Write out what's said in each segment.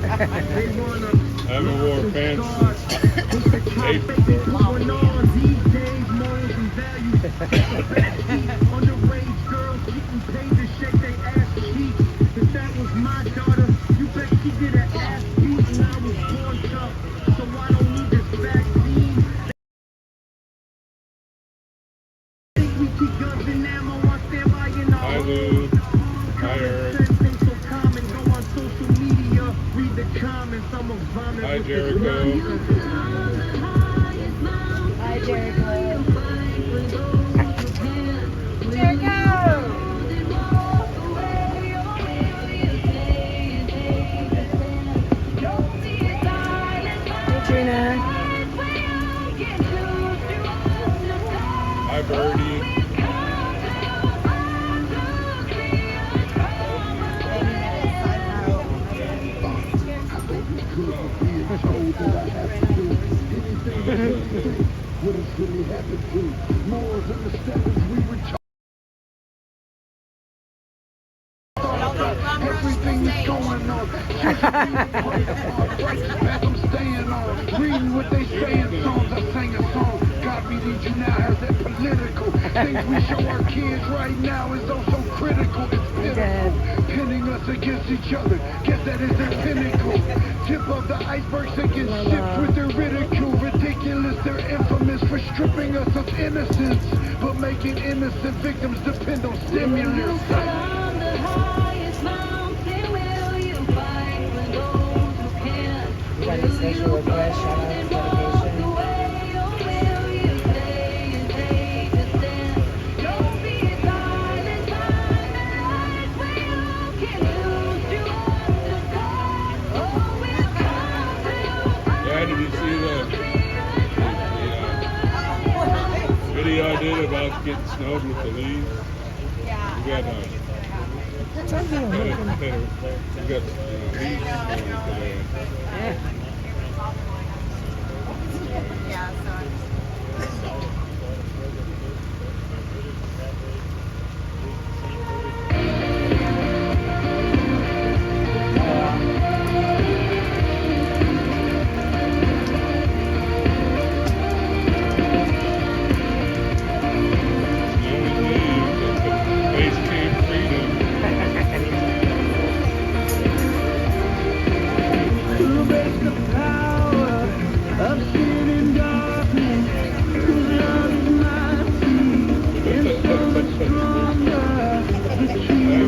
I haven't worn pants since April. Underage girls getting paid to shake their ass cheeks. If that was my daughter, you bet she get an ass beat. And I was born tough, so I don't need this vaccine. Think we keep guns and ammo on standby in our Hi, Lou. Hi, Eric. ain't so common. Go on social media, read the comments. I'm a vomit. Hi, Jericho. Hi, Jericho. Jericho! Hey, Trina. Hi, Birdie. What has really happened to more than the steps we were everything that's going on. As I'm staying on, reading what they say in songs. I sang a song, God we need you now, has that political. Things we show our kids right now is also critical. It's pitiful, pinning us against each other. Guess that is their pinnacle. Tip of the iceberg sinking ships with their ridicule. Ridiculous, they're infamous for stripping us of innocence, but making innocent victims depend on stimulus. Got a special request, shout out to dedication. Dad, did you see the video I did about getting snowed with the leaves? Yeah. We got, leaves Yeah, so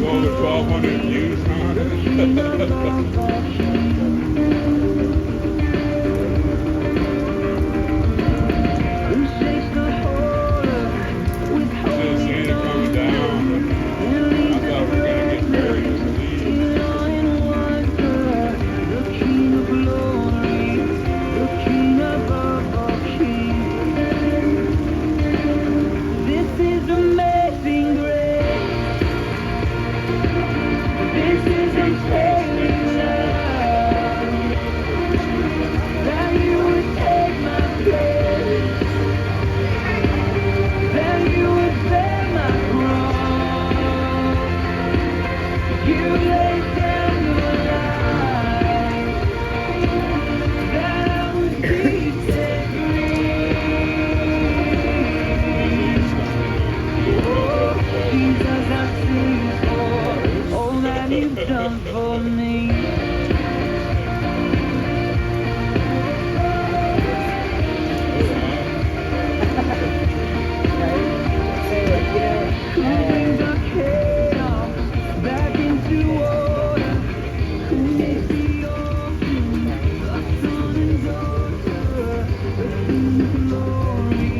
over 1,200 views on it. Santa coming down. I thought we were going to get buried with the leaves. Done for me. Back into order. Who needs the ocean? A son and daughter. The King of glory.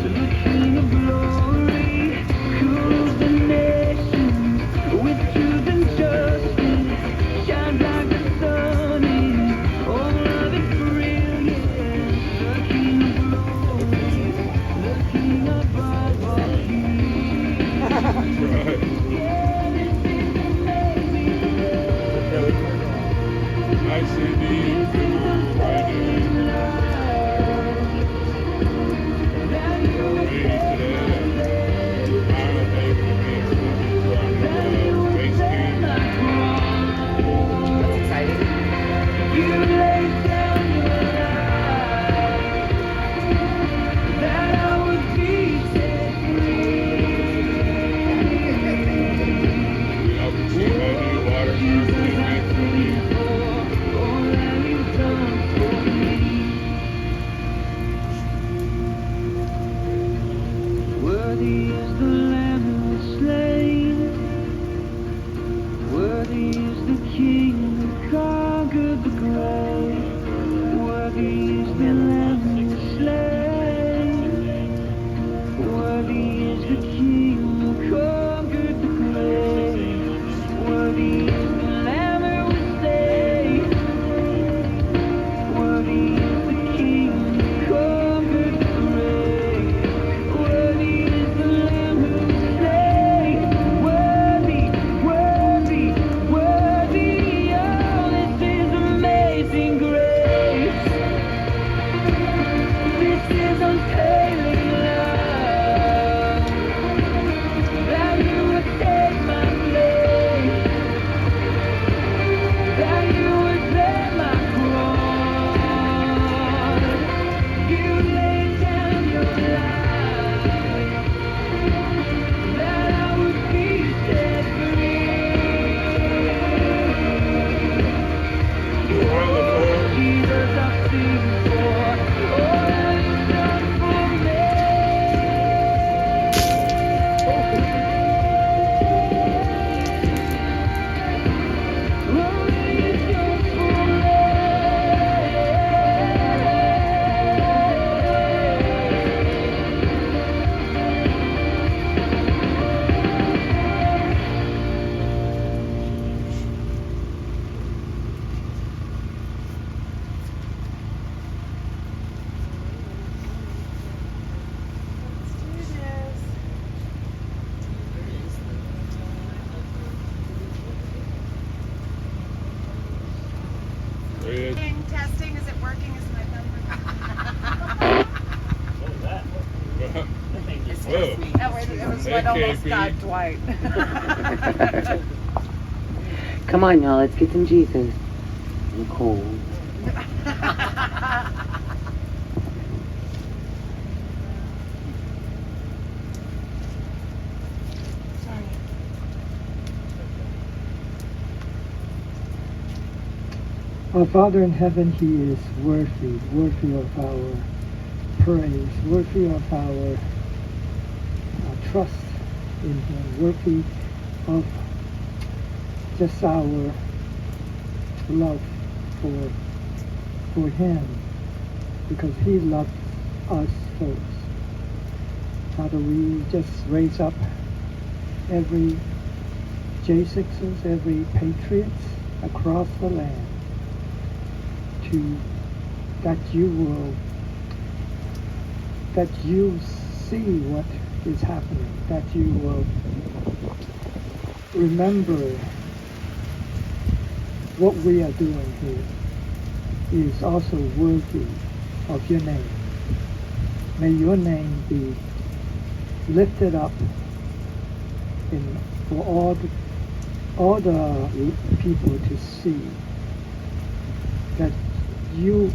The King of glory. Rules the nations with truth and justice. Shines like working? Is my phone Well, working? It was what almost got Dwight. Come on, y'all. Let's get some Jesus. I'm cold. Our Father in heaven, He is worthy of our praise, worthy of our trust in Him, worthy of just our love for Him, because He loved us first. Father, we just raise up every J6ers, every Patriots across the land, that you see what is happening, that you will remember what we are doing here is also worthy of your name. May your name be lifted up for all the people to see that you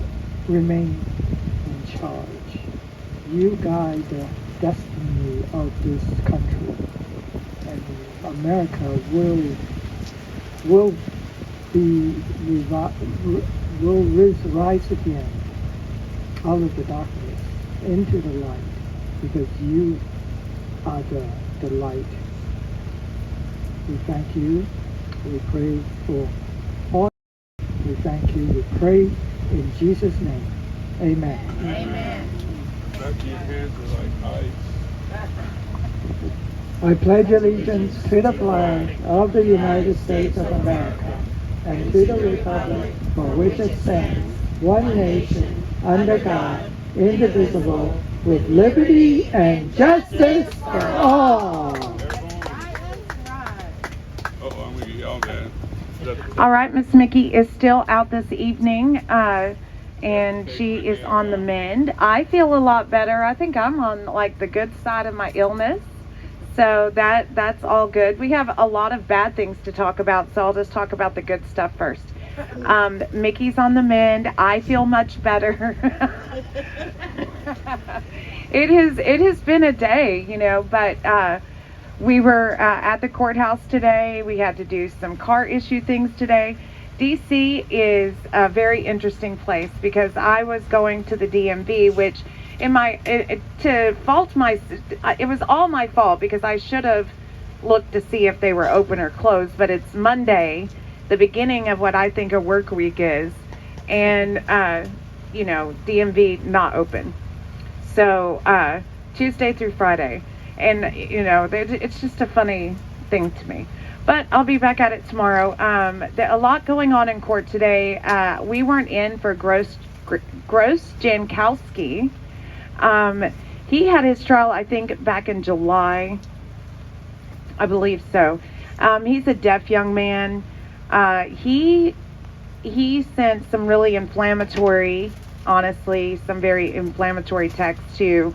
remain in charge. You guide the destiny of this country, and America will rise again out of the darkness into the light, because you are the light. We thank you. We pray for all. We thank you. We pray in Jesus' name. Amen. Amen. Your hands are like ice. I pledge allegiance to the flag of the United States of America and to the republic for which it stands, one nation, under God, indivisible, with liberty and justice for all. I'm going to get y'all mad. All right, Miss Mickey is still out this evening, and she is on the mend. I feel a lot better. I think I'm on like the good side of my illness, so that's all good. We have a lot of bad things to talk about, so I'll just talk about the good stuff first. Mickey's on the mend. I feel much better. It has been a day, but we were at the courthouse today. We had to do some car issue things today. DC is a very interesting place because I was going to the DMV, which it was all my fault because I should have looked to see if they were open or closed, but it's Monday, the beginning of what I think a work week is, and DMV not open. So Tuesday through Friday. And, it's just a funny thing to me. But I'll be back at it tomorrow. A lot going on in court today. We weren't in for Gross Jankowski. He had his trial, I think, back in July. I believe so. He's a deaf young man. He sent some really inflammatory, honestly, some very inflammatory texts to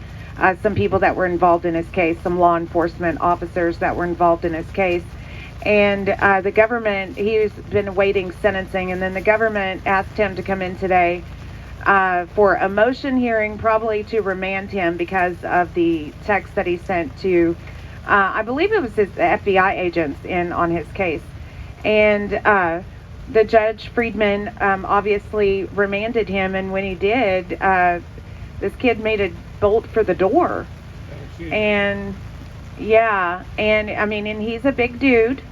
some people that were involved in his case, some law enforcement officers that were involved in his case. And the government, he's been awaiting sentencing, and then the government asked him to come in today for a motion hearing, probably to remand him because of the text that he sent to, I believe it was his FBI agents on his case. And the Judge Friedman obviously remanded him, and when he did, this kid made a bolt for the door. And and he's a big dude.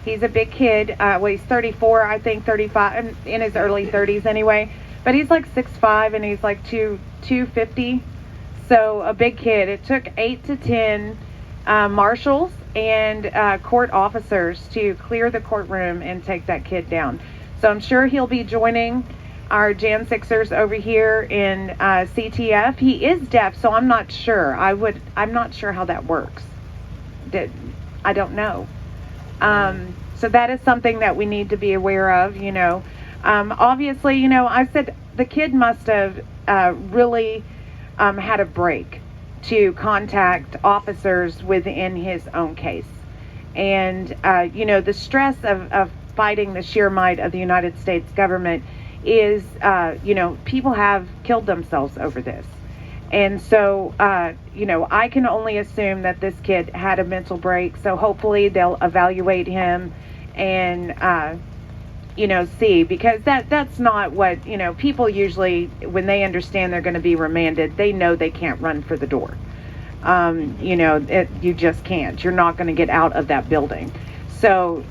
He's a big kid. He's 34, I think 35, in his early 30s anyway. But he's like 6'5", and he's like 250. So a big kid. It took 8 to 10 marshals and court officers to clear the courtroom and take that kid down. So I'm sure he'll be joining our Jan Sixers over here in CTF. He is deaf, so I'm not sure. I'm not sure how that works. I don't know. So that is something that we need to be aware of, Obviously, I said the kid must have really had a break to contact officers within his own case. And, the stress of fighting the sheer might of the United States government is, people have killed themselves over this. And so, I can only assume that this kid had a mental break. So hopefully they'll evaluate him and, see, because that's not what, people usually, when they understand they're going to be remanded, they know they can't run for the door. You just can't. You're not going to get out of that building. So,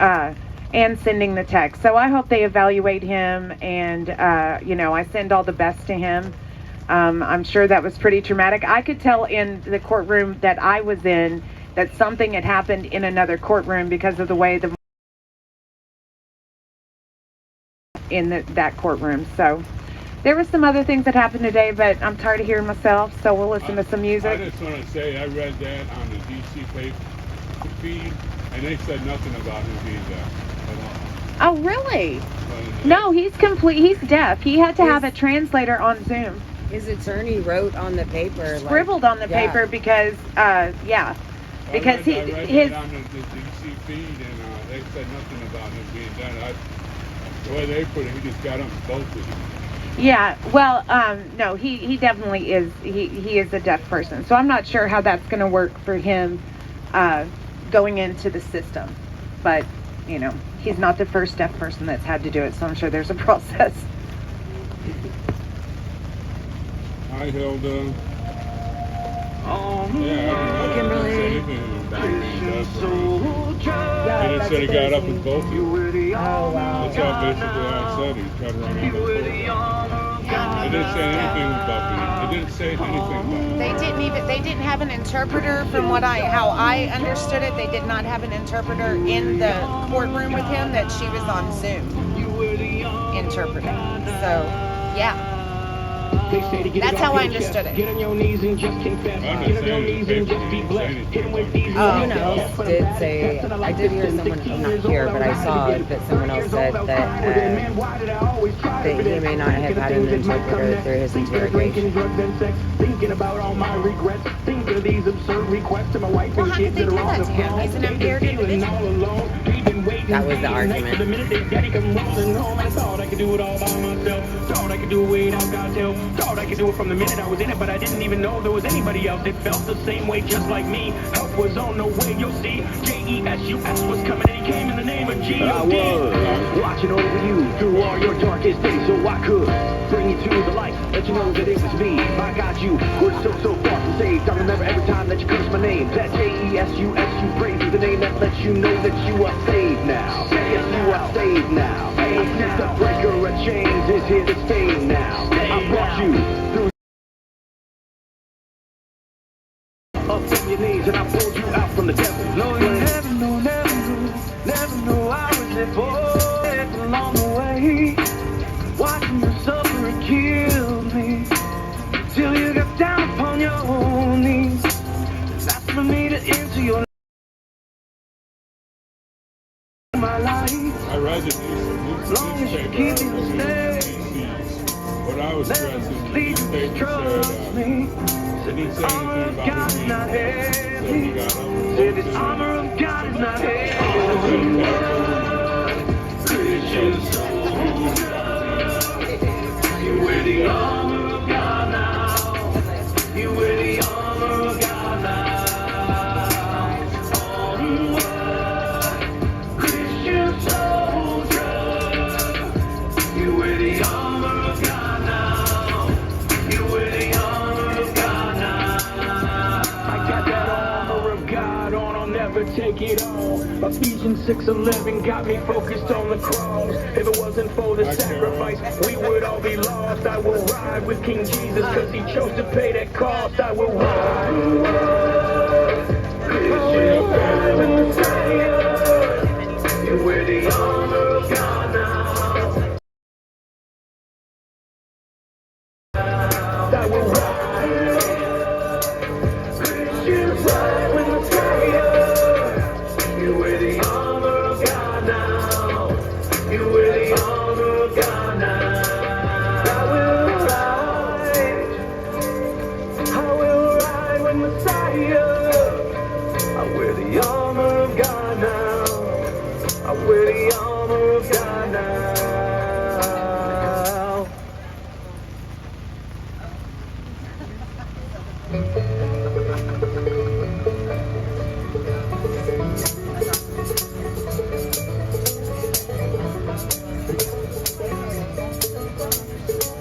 and sending the text. So I hope they evaluate him, and, I send all the best to him. I'm sure that was pretty traumatic. I could tell in the courtroom that I was in that something had happened in another courtroom because of the way that courtroom. So there were some other things that happened today, but I'm tired of hearing myself, so we'll listen to some music. I just want to say I read that on the DC paper feed, and they said nothing about him being deaf at all. Oh, really? No, he's deaf. He had to have a translator on Zoom. His attorney wrote on the paper, Scribbled on the paper because, because I read that on the DC feed, and they said nothing about him being deaf. The way they put it, he just got them both of them. Yeah, well, no, he definitely is. He is a deaf person, so I'm not sure how that's going to work for him going into the system. But he's not the first deaf person that's had to do it, so I'm sure there's a process. Hi, Hilda. Oh, Yeah, Kimberly. He just said he got up with both of you. Oh, wow. That's all basically all it said. He tried to run out of the court. It didn't say anything about me. It didn't say anything about me. They didn't have an interpreter from how I understood it. They did not have an interpreter in the courtroom with him, that she was on Zoom interpreting. So, yeah. That's how I understood it. Get on your knees and just confess. Get on your knees and just be blessed. Hit him with these. Someone else did say, I did hear someone, not here, but I saw it, that someone else said that he may not have had an interpreter through his interrogation. Thinking about all my regrets, thinking of these absurd requests to my wife and kids that are on the phone. He's an impaired individual. That was the argument. The minute they daddy come rolling home, I thought I could do it all by myself. Thought I could do it without God's help. Thought I could do it from the minute I was in it, but I didn't even know there was anybody else that felt the same way just like me. Help was on the way, you'll see. Jesus was coming and he came in the name of Jesus. I was watching over you through all your darkest days, so I could bring you to the light, let you know that it was me. I got you, we're so far from saved. I remember every time that you cursed my name. That Jesus, praise is the name that lets you know that you are saved now. Yes, you are saved now. The breaker of chains is here to stay now. I brought you through up from your knees and I pulled you out from the devil. No, you never know I was there for it along the way. Watching you suffer and kill me till you got down upon your knees. That's for me to enter your my life. I read the newspaper. What I was stressing, the newspaper said, it didn't say anything about him being deaf. Said he got up and Said this armor of God is not heavy. Christian soldier, you wear the armor of God now. You wear the armor of God now. Onward, Christian soldier, you wear the armor of God now. You wear the armor of God now. I got that armor of God on, I'll never take it off. Ephesians 6:11 got me focused on the cross. If it wasn't for the sacrifice, we would all be lost. I will ride with King Jesus, cause he chose to pay that cost. I will ride. Christian ride with the Messiah. You wear the armor of God now. I will ride. Christian ride with the Messiah. You wear the armor of God now. You wear the armor of God now. I will wear the armor of God now.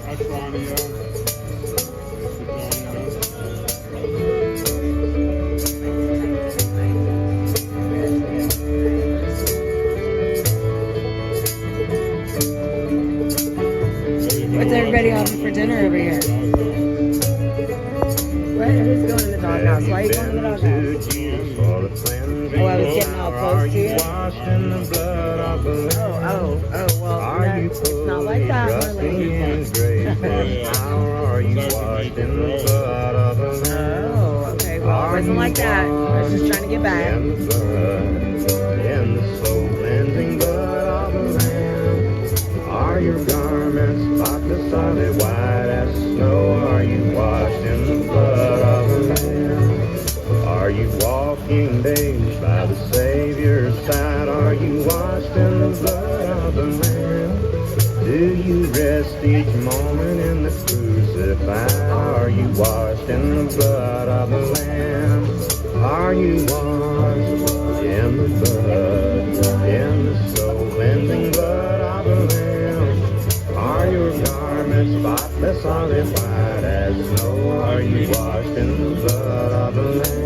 That's Ronnie, What's everybody having for dinner over here? What? Who's going in the doghouse? Why are you going in the doghouse? Oh, I was getting all close to you? Well, no, it's not like that, Marlene. Oh, okay, well, it wasn't like that. I was just trying to get back. Are your garments spotless? Are they white as snow? Are you washed in the blood of the Lamb? Are you walking days by the Savior's side? Are you washed in the blood of the Lamb? Do you rest each moment in the crucified? Are you washed in the blood of the Lamb? Are you washed in the blood, in the soul cleansing blood of the Lamb? Are your garments spotless? Are they white as snow? Are you washed in the blood of the Lamb?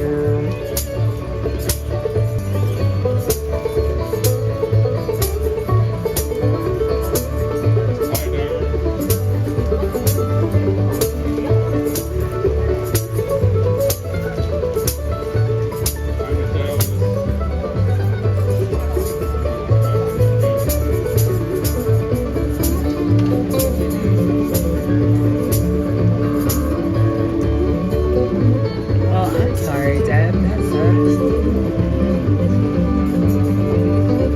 Well, I'm sorry, Deb. That sucks.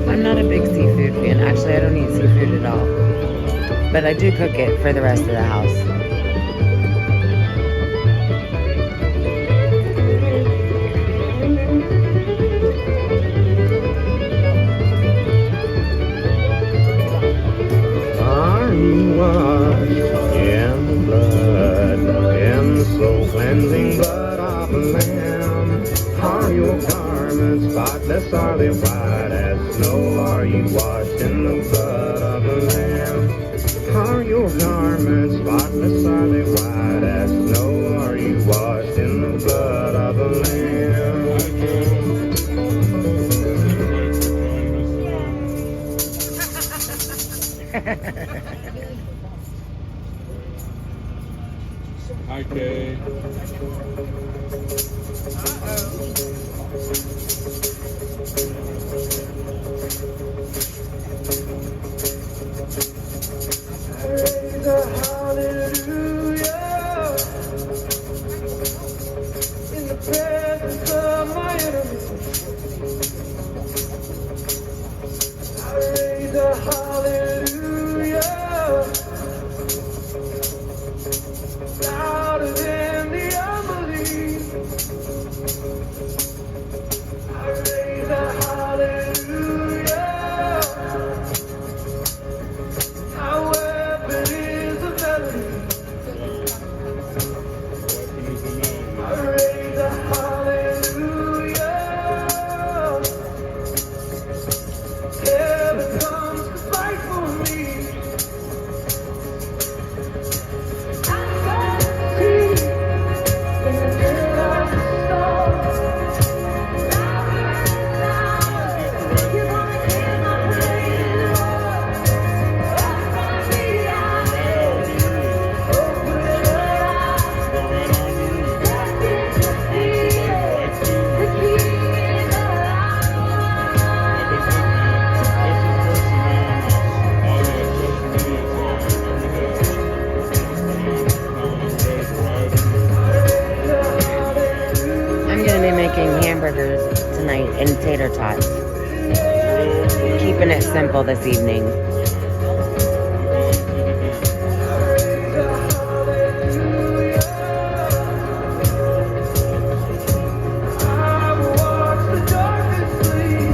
I'm not a big seafood fan. Actually, I don't eat seafood at all. But I do cook it for the rest of the house. Are you washed in the blood, in the soul cleansing blood of the Lamb? Are your garments spotless? Are they white as snow? Are you washed in the blood of the Lamb? Are your garments spotless? Are they white as snow? Are you washed in the blood of the Lamb? Hi, Kay. Praise a hallelujah in the presence of my enemies. I raise a hallelujah louder than the unbelief. I raise a hallelujah. Our weapon is a melody. I raise a hallelujah. Heaven comes to fight for me. I can see in the middle of the storm. Louder and louder, you wanna hear my praise, Lord. Up from the ashes, open it up. Death is defeated, the King is I'm gonna be making hamburgers tonight and tater tots. Keeping it simple this evening. I will watch the darkness flee.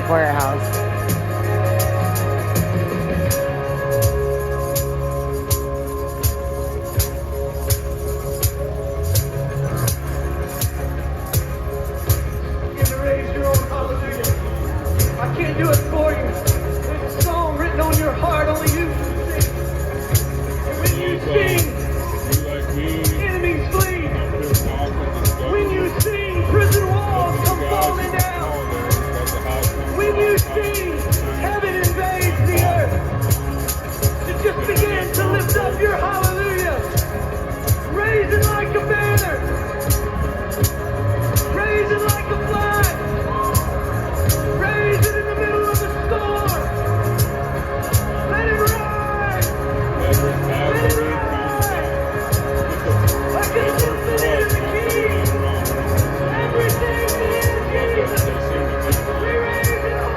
courthouse. Raise your own hallelujah. I can't do it for you. There's a song written on your heart, only you can sing. And when you sing, enemies flee. When you sing, prison walls come falling down. When you sing, heaven invades the earth. So just begin to lift up your hallelujah. Raise it like a banner. Raise it like a flag. Raise it in the middle of the storm. Let it rise. Let it rise. Like a symphony to the King. Everything is Jesus. We raise it up.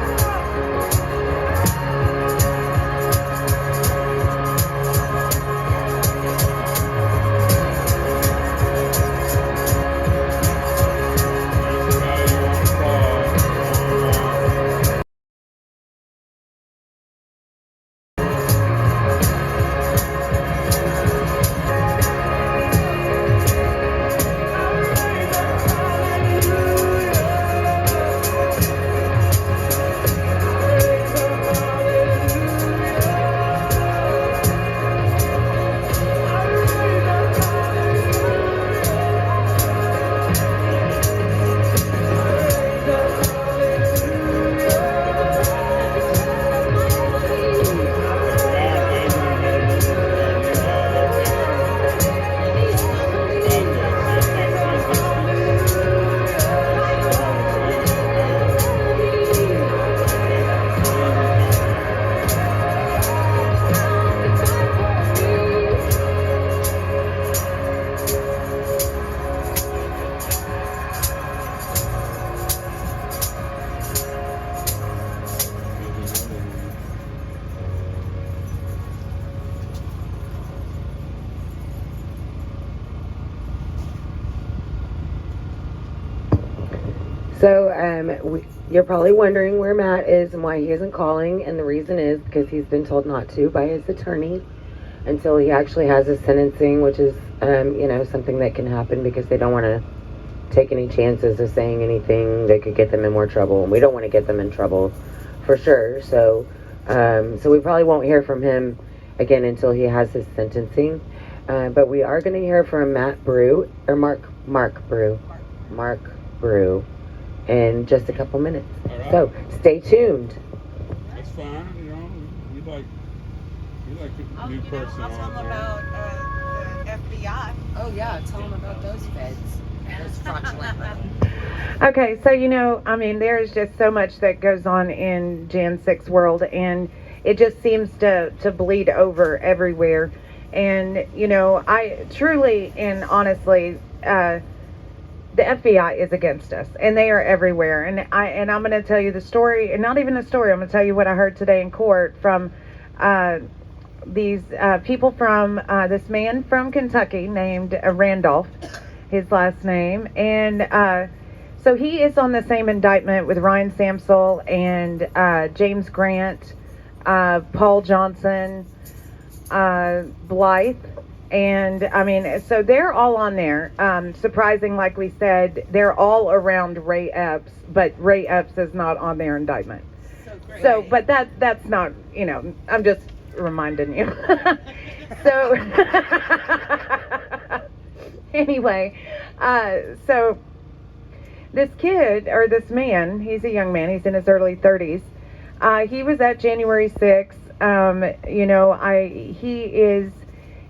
So, you're probably wondering where Matt is and why he isn't calling, and the reason is because he's been told not to by his attorney until he actually has his sentencing, which is, something that can happen because they don't want to take any chances of saying anything that could get them in more trouble, and we don't want to get them in trouble for sure. So we probably won't hear from him again until he has his sentencing. But we are going to hear from Mark Brew, in just a couple minutes. Right. So stay tuned. That's fine, we like a new person I'll tell on them there. about the FBI. Oh yeah, tell them about those feds. Those fraudulent money. Okay, so there's just so much that goes on in Jan 6 world, and it just seems to bleed over everywhere. And I truly and honestly, the FBI is against us, and they are everywhere. And I'm going to tell you the story, and not even a story. I'm going to tell you what I heard today in court from these people from this man from Kentucky named Randolph, his last name, and so he is on the same indictment with Ryan Samsel and James Grant, Paul Johnson, Blythe. And so they're all on there. Surprising, like we said, they're all around Ray Epps, but Ray Epps is not on their indictment. So, but that's not, I'm just reminding you. So, anyway, so this kid, or this man, he's a young man, he's in his early 30s. He was at January 6th.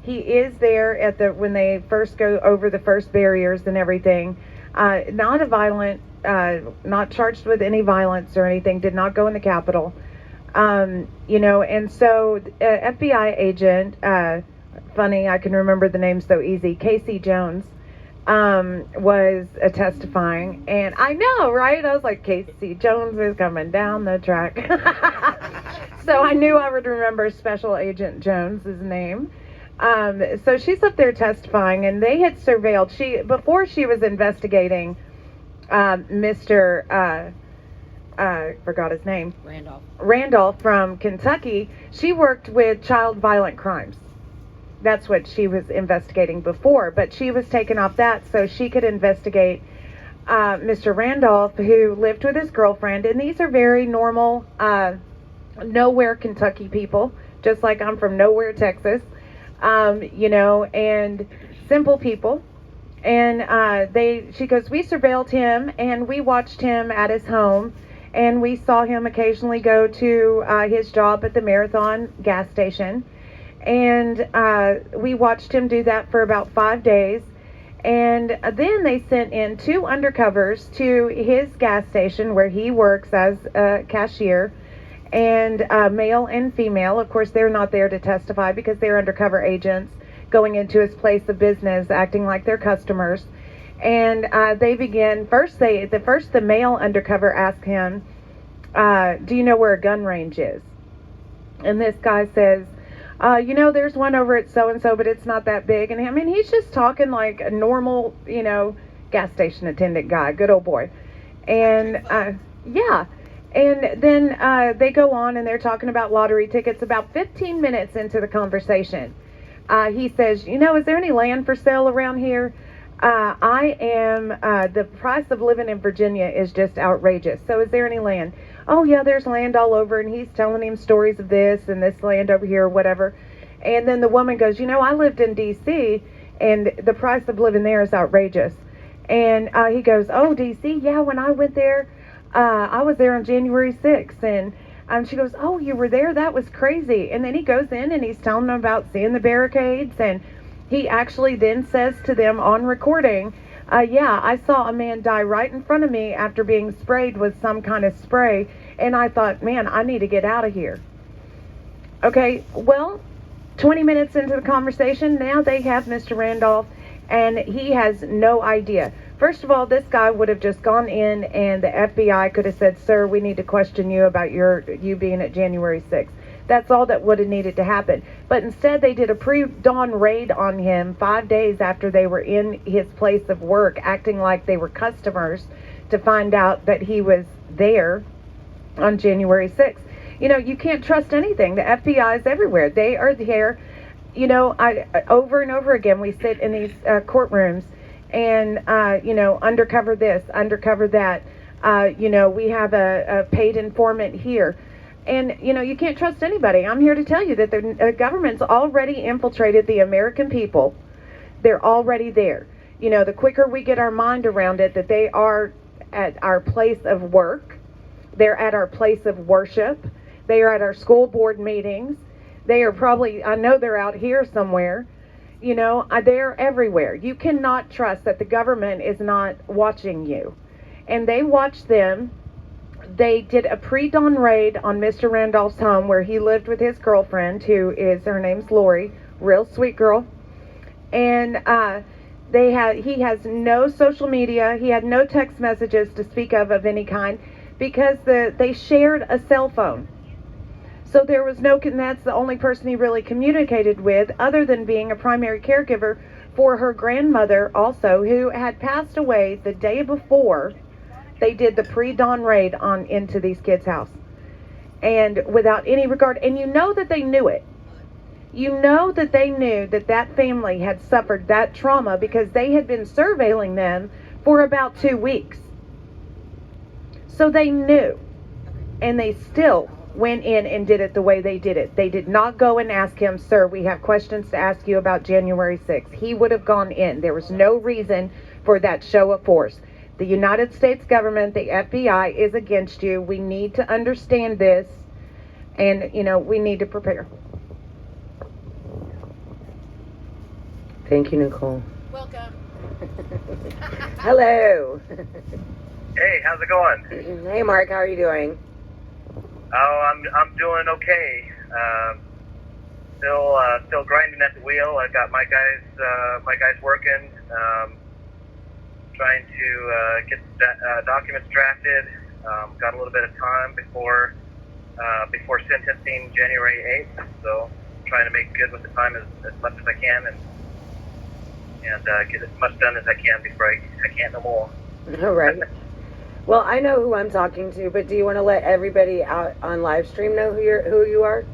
He is there at when they first go over the first barriers and everything. Not a violent, not charged with any violence or anything, did not go in the Capitol. And so FBI agent, funny, I can remember the name so easy, Casey Jones, was testifying, and I know, right? I was like, Casey Jones is coming down the track. So I knew I would remember Special Agent Jones's name. So she's up there testifying, and they had surveilled, before she was investigating Mr. forgot his name, Randolph. Randolph from Kentucky, she worked with child violent crimes. That's what she was investigating before, but she was taken off that so she could investigate Mr. Randolph, who lived with his girlfriend, and these are very normal, nowhere Kentucky people, just like I'm from nowhere Texas, and simple people. And she goes, we surveilled him and we watched him at his home, and we saw him occasionally go to his job at the Marathon gas station, and we watched him do that for about 5 days. And then they sent in 2 undercovers to his gas station where he works as a cashier, and male and female. Of course, they're not there to testify because they're undercover agents going into his place of business, acting like they're customers. And they begin, the male undercover asked him, do you know where a gun range is? And this guy says, there's one over at so-and-so, but it's not that big. And I mean, he's just talking like a normal, gas station attendant guy, good old boy. And, yeah. And then they go on and they're talking about lottery tickets. About 15 minutes into the conversation, he says, is there any land for sale around here? The price of living in Virginia is just outrageous. So is there any land? Oh yeah, there's land all over. And he's telling him stories of this and this land over here, whatever. And then the woman goes, I lived in DC and the price of living there is outrageous. And he goes, oh, DC? Yeah, when I went there, I was there on January 6th. And she goes, oh, you were there? That was crazy. And then he goes in and he's telling them about seeing the barricades. And he actually then says to them on recording, yeah, I saw a man die right in front of me after being sprayed with some kind of spray. And I thought, man, I need to get out of here. Okay, well, 20 minutes into the conversation, now they have Mr. Randolph, and he has no idea. First of all, this guy would have just gone in and the FBI could have said, sir, we need to question you about you being at January 6th. That's all that would have needed to happen. But instead, they did a pre-dawn raid on him 5 days after they were in his place of work, acting like they were customers, to find out that he was there on January 6th. You can't trust anything. The FBI is everywhere. They are there. Over and over again, we sit in these courtrooms and, undercover this, undercover that. We have a paid informant here. And, you can't trust anybody. I'm here to tell you that the government's already infiltrated the American people. They're already there. The quicker we get our mind around it, that they are at our place of work. They're at our place of worship. They are at our school board meetings. They are probably, I know they're out here somewhere. They're everywhere. You cannot trust that the government is not watching you. And they watch them. They did a pre-dawn raid on Mr. Randolph's home where he lived with his girlfriend, her name's Lori, real sweet girl. And he has no social media. He had no text messages to speak of any kind because they shared a cell phone. So there was that's the only person he really communicated with, other than being a primary caregiver for her grandmother also, who had passed away the day before they did the pre-dawn raid into these kids' house. And without any regard, and that they knew it. That they knew that family had suffered that trauma because they had been surveilling them for about 2 weeks. So they knew, and they still went in and did it the way they did it. They did not go and ask him, sir, we have questions to ask you about January 6th. He would have gone in. There was no reason for that show of force. The United States government, the FBI, is against you. We need to understand this, and, we need to prepare. Thank you, Nicole. Welcome. Hello. Hey, how's it going? Hey, Mark, how are you doing? Oh, I'm doing okay. Still grinding at the wheel. I got my guys working. Trying to get documents drafted. Got a little bit of time before sentencing January 8th. So trying to make good with the time as much as I can and get as much done as I can before I can't no more. All right. Well, I know who I'm talking to, but do you want to let everybody out on live stream know who you are?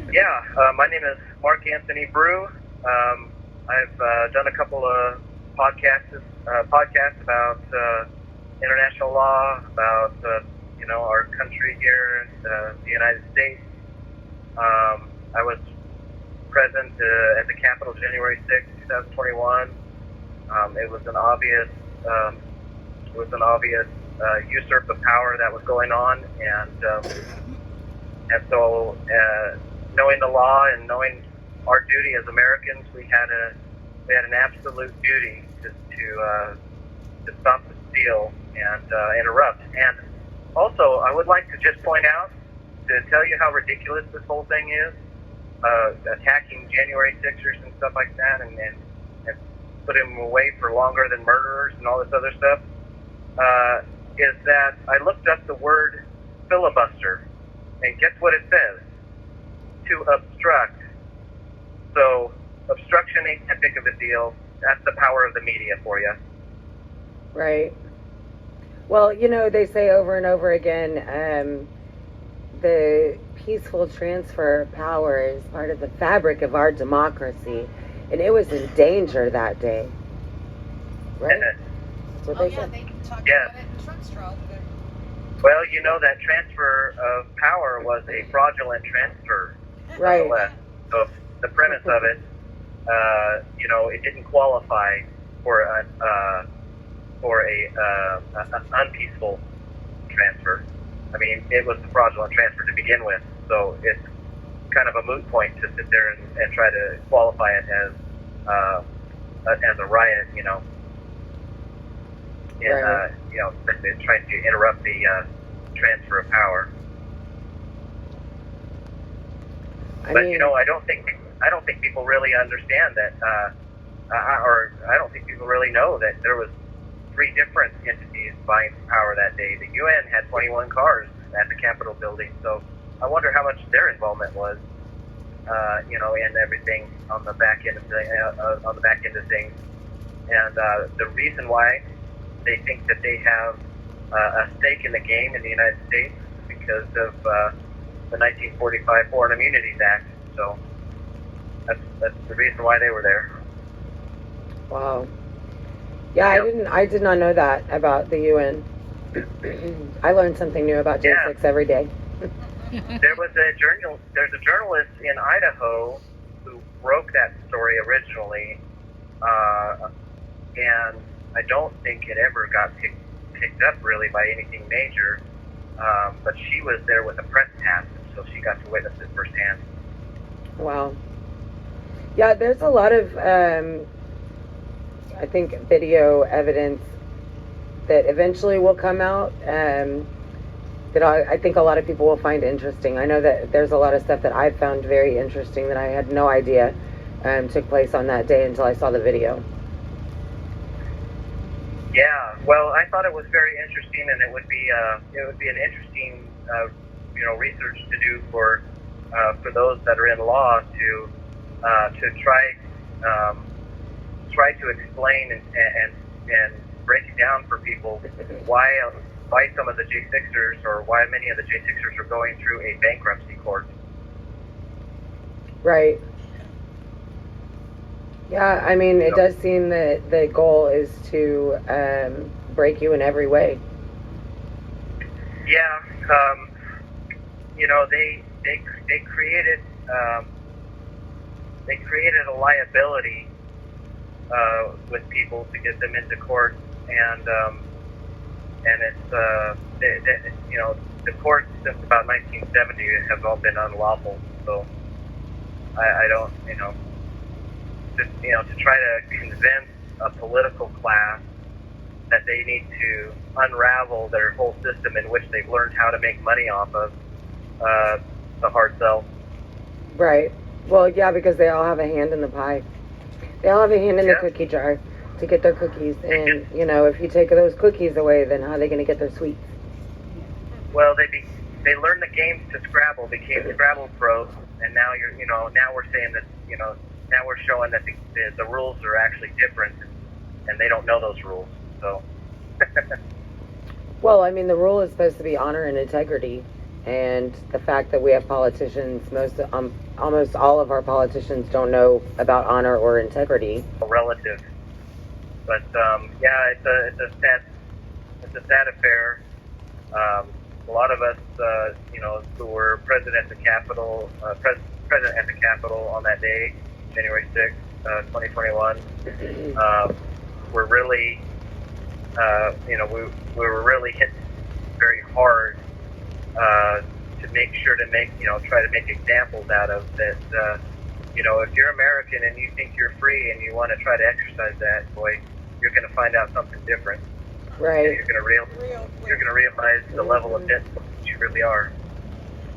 Yeah, my name is Mark Anthony Brew. I've done a couple of podcasts about international law, about our country here, the United States. I was present at the Capitol January 6, 2021. It was an obvious usurp of power that was going on, and so knowing the law and knowing our duty as Americans, we had an absolute duty to stop the steal and interrupt. And also, I would like to just point out, to tell you how ridiculous this whole thing is, attacking January 6ers and stuff like that, and putting them away for longer than murderers and all this other stuff, is that I looked up the word filibuster, and guess what it says? To obstruct. So obstruction ain't that big of a deal. That's the power of the media for you. Right. Well, they say over and over again, the peaceful transfer of power is part of the fabric of our democracy, and it was in danger that day. Right? That's what they said. They talked Yeah. about it in Trump's trial. Well, that transfer of power was a fraudulent transfer. Right. Nonetheless. So the premise of it, it didn't qualify for an unpeaceful transfer. I mean, it was a fraudulent transfer to begin with, so it's kind of a moot point to sit there and try to qualify it as a riot, Right. trying to interrupt the transfer of power. But I don't think people really understand that, or I don't think people really know that there was 3 different entities vying for power that day. The UN had 21 cars at the Capitol building, so I wonder how much their involvement was, and everything on the back end of things. And the reason why they think that they have a stake in the game in the United States is because of the 1945 Foreign Immunities Act. So that's the reason why they were there. Wow. Yeah, I did not know that about the UN. I learned something new about J6 every day. There's a journalist in Idaho who broke that story originally, and I don't think it ever got picked up really by anything major. But she was there with a press pass, so she got to witness it firsthand. Wow. Yeah, there's a lot of, I think, video evidence that eventually will come out that I think a lot of people will find interesting. I know that there's a lot of stuff that I found very interesting that I had no idea took place on that day until I saw the video. Yeah, well, I thought it was very interesting, and it would be an interesting research to do for those that are in law to try to explain and break it down for people why some of the J6ers or why many of the J6ers are going through a bankruptcy court. Right. Yeah, I mean, it does seem that the goal is to break you in every way. Yeah, they created a liability with people to get them into court, and it's the courts since about 1970 have all been unlawful. So I don't to try to convince a political class that they need to unravel their whole system in which they've learned how to make money off of the hard sell. Right. Well, yeah, because they all have a hand in the pie. They all have a hand in the cookie jar to get their cookies. And, if you take those cookies away, then how are they going to get their sweets? Well, they learned the games to Scrabble, became Scrabble pros, and now now we're saying that, now we're showing that the rules are actually different, and they don't know those rules. So Well, I mean, the rule is supposed to be honor and integrity, and the fact that we have politicians, almost all of our politicians don't know about honor or integrity. Relative, but yeah, it's a sad affair. A lot of us, who were present at the Capitol, on that day, January 6th, 2021, were really, we were really hit very hard to try to make examples out of that. If you're American and you think you're free and you want to try to exercise that, boy, you're going to find out something different. Right. And you're going to realize the level of discipline that you really are.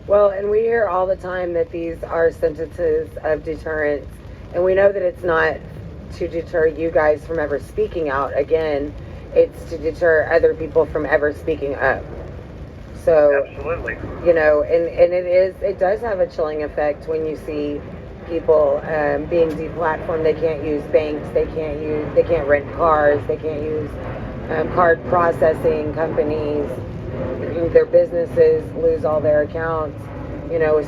Well, and we hear all the time that these are sentences of deterrence, and we know that it's not to deter you guys from ever speaking out. Again, it's to deter other people from ever speaking up. So, absolutely. And it does have a chilling effect when you see people being deplatformed. They can't use banks, they can't rent cars, they can't use card processing companies, their businesses lose all their accounts,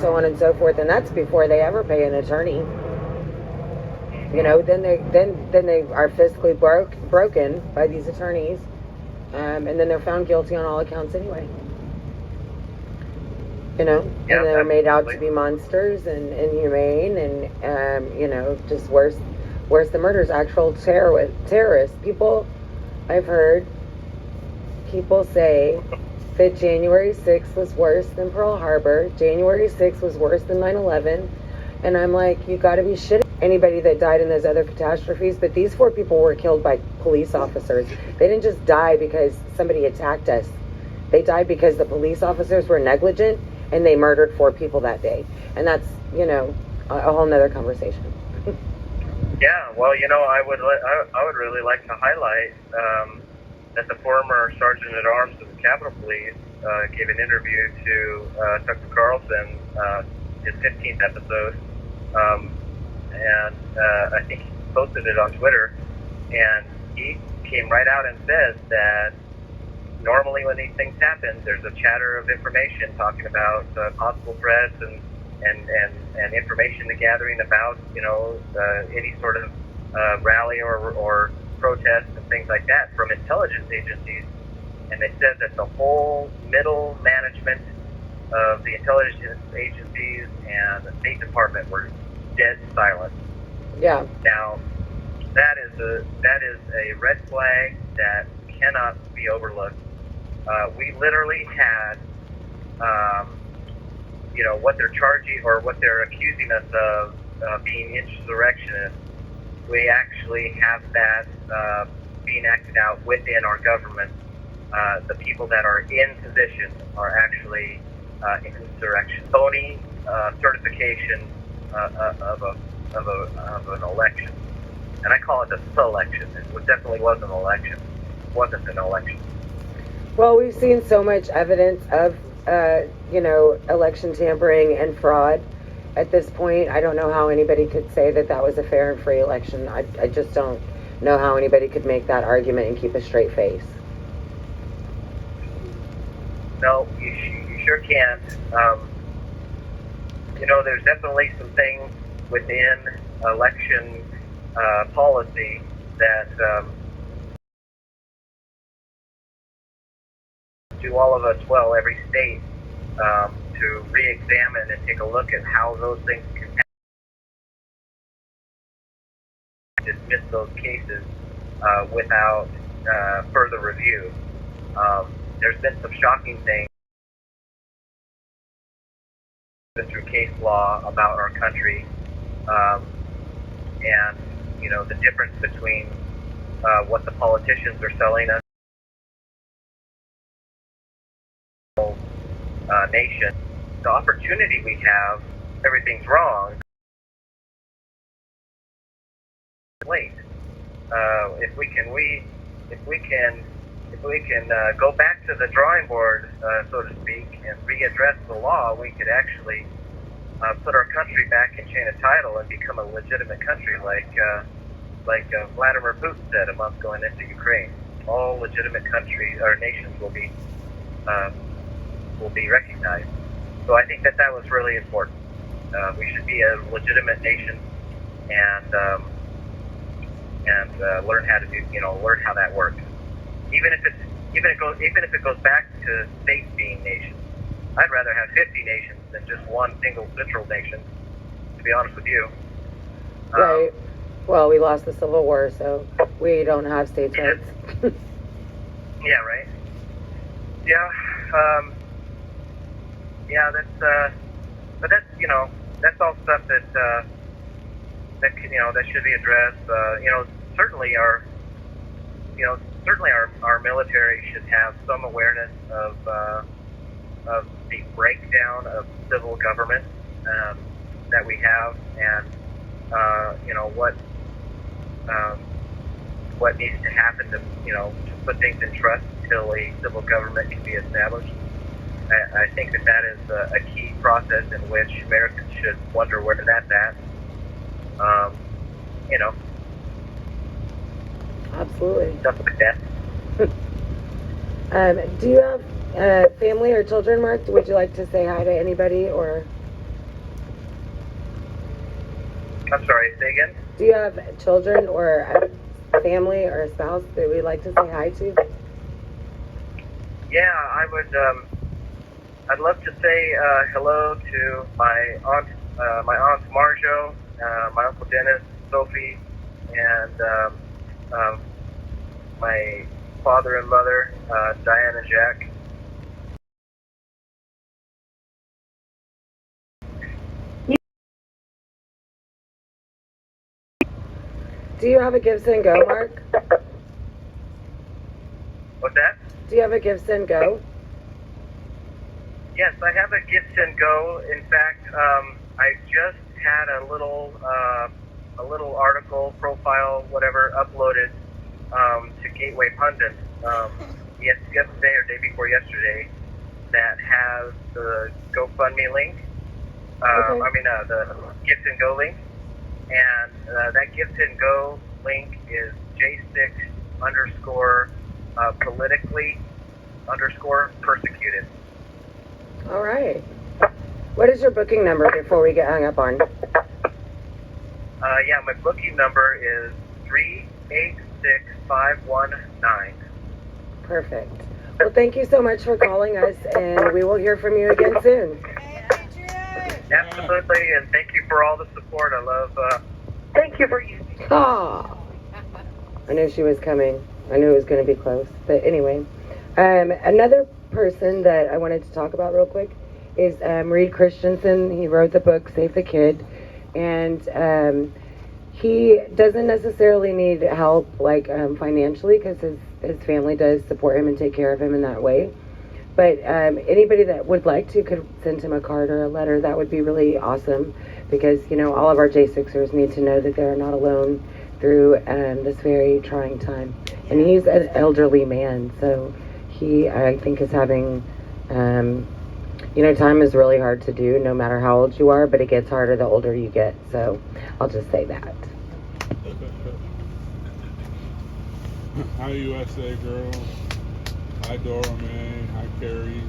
so on and so forth, and that's before they ever pay an attorney. Then they are fiscally broken by these attorneys, and then they're found guilty on all accounts anyway. And they're made out to be monsters and inhumane and just worse than murders. Actual terrorists. I've heard people say that January 6th was worse than Pearl Harbor. January 6th was worse than 9/11. And I'm like, you gotta be shitting anybody that died in those other catastrophes. But these 4 people were killed by police officers. They didn't just die because somebody attacked us. They died because the police officers were negligent and they murdered 4 people that day. And that's, a whole nother conversation. Yeah, well, I would really like to highlight that the former Sergeant at Arms of the Capitol Police gave an interview to Tucker Carlson, his 15th episode, and I think he posted it on Twitter, and he came right out and said that normally when these things happen, there's a chatter of information talking about possible threats and information gathering about any sort of rally or protest and things like that from intelligence agencies, and they said that the whole middle management of the intelligence agencies and the State Department were dead silent. Yeah. Now that is a red flag that cannot be overlooked. We literally had what they're charging or what they're accusing us of being insurrectionists. We actually have that being acted out within our government. The people that are in position are actually insurrection. Phony certification of an election, and I call it a selection. It definitely wasn't an election. It wasn't an election. Well, we've seen so much evidence of election tampering and fraud. At this point, I don't know how anybody could say that was a fair and free election. I just don't know how anybody could make that argument and keep a straight face. No, you sure can't. There's definitely some things within election policy that do all of us well, every state, to re-examine and take a look at how those things can dismiss those cases without further review. There's been some shocking things through case law about our country, and the difference between what the politicians are selling us, nation, the opportunity we have, everything's wrong. Wait, if we can go back to the drawing board, so to speak, and readdress the law, we could actually put our country back in chain of title and become a legitimate country, like Vladimir Putin said a month going into Ukraine. all legitimate countries or nations will be recognized. So I think that was really important. We should be a legitimate nation and learn how to learn how that works. Even if it goes back to states being nations. I'd rather have 50 nations than just one single central nation, to be honest with you. Right. Well, we lost the Civil War, so we don't have states' rights. Yeah, right. Yeah. Yeah, but that's all stuff that should be addressed. Certainly our military should have some awareness of the breakdown of civil government that we have, and what needs to happen to put things in trust until a civil government can be established. I think that is a key process in which Americans should wonder where that's at. Absolutely. Stuff like that. Do you have family or children, Mark? Would you like to say hi to anybody, or? I'm sorry, say again? Do you have children or a family or a spouse that we'd like to say hi to? Yeah, I would. I'd love to say hello to my aunt Marjo, my uncle Dennis, Sophie, and my father and mother, Diane and Jack. Do you have a Give, Send, Go, Mark? What's that? Do you have a Give, Send, Go? Yes, I have a Gift and Go. In fact, I just had a little article, profile, whatever, uploaded to Gateway Pundit yesterday or day before yesterday that has the GoFundMe link. Okay. The Gift and Go link. And that Gift and Go link is J6_politically_persecuted. All right. What is your booking number before we get hung up on? Yeah, my booking number is 386519. Perfect. Well, thank you so much for calling us, and we will hear from you again soon. Absolutely, and thank you for all the support. I love. Thank you for using. Ah, I knew she was coming. I knew it was going to be close. But anyway, another person that I wanted to talk about real quick is Reed Christensen. He wrote the book Save the Kid, and he doesn't necessarily need help financially, because his family does support him and take care of him in that way. But anybody that would like to could send him a card or a letter. That would be really awesome, because all of our J6ers need to know that they're not alone through this very trying time. And he's an elderly man, so he, I think, is having time is really hard to do no matter how old you are, but it gets harder the older you get. So I'll just say that. Hi, USA girl. Hi, Dora May. Hi, Carries.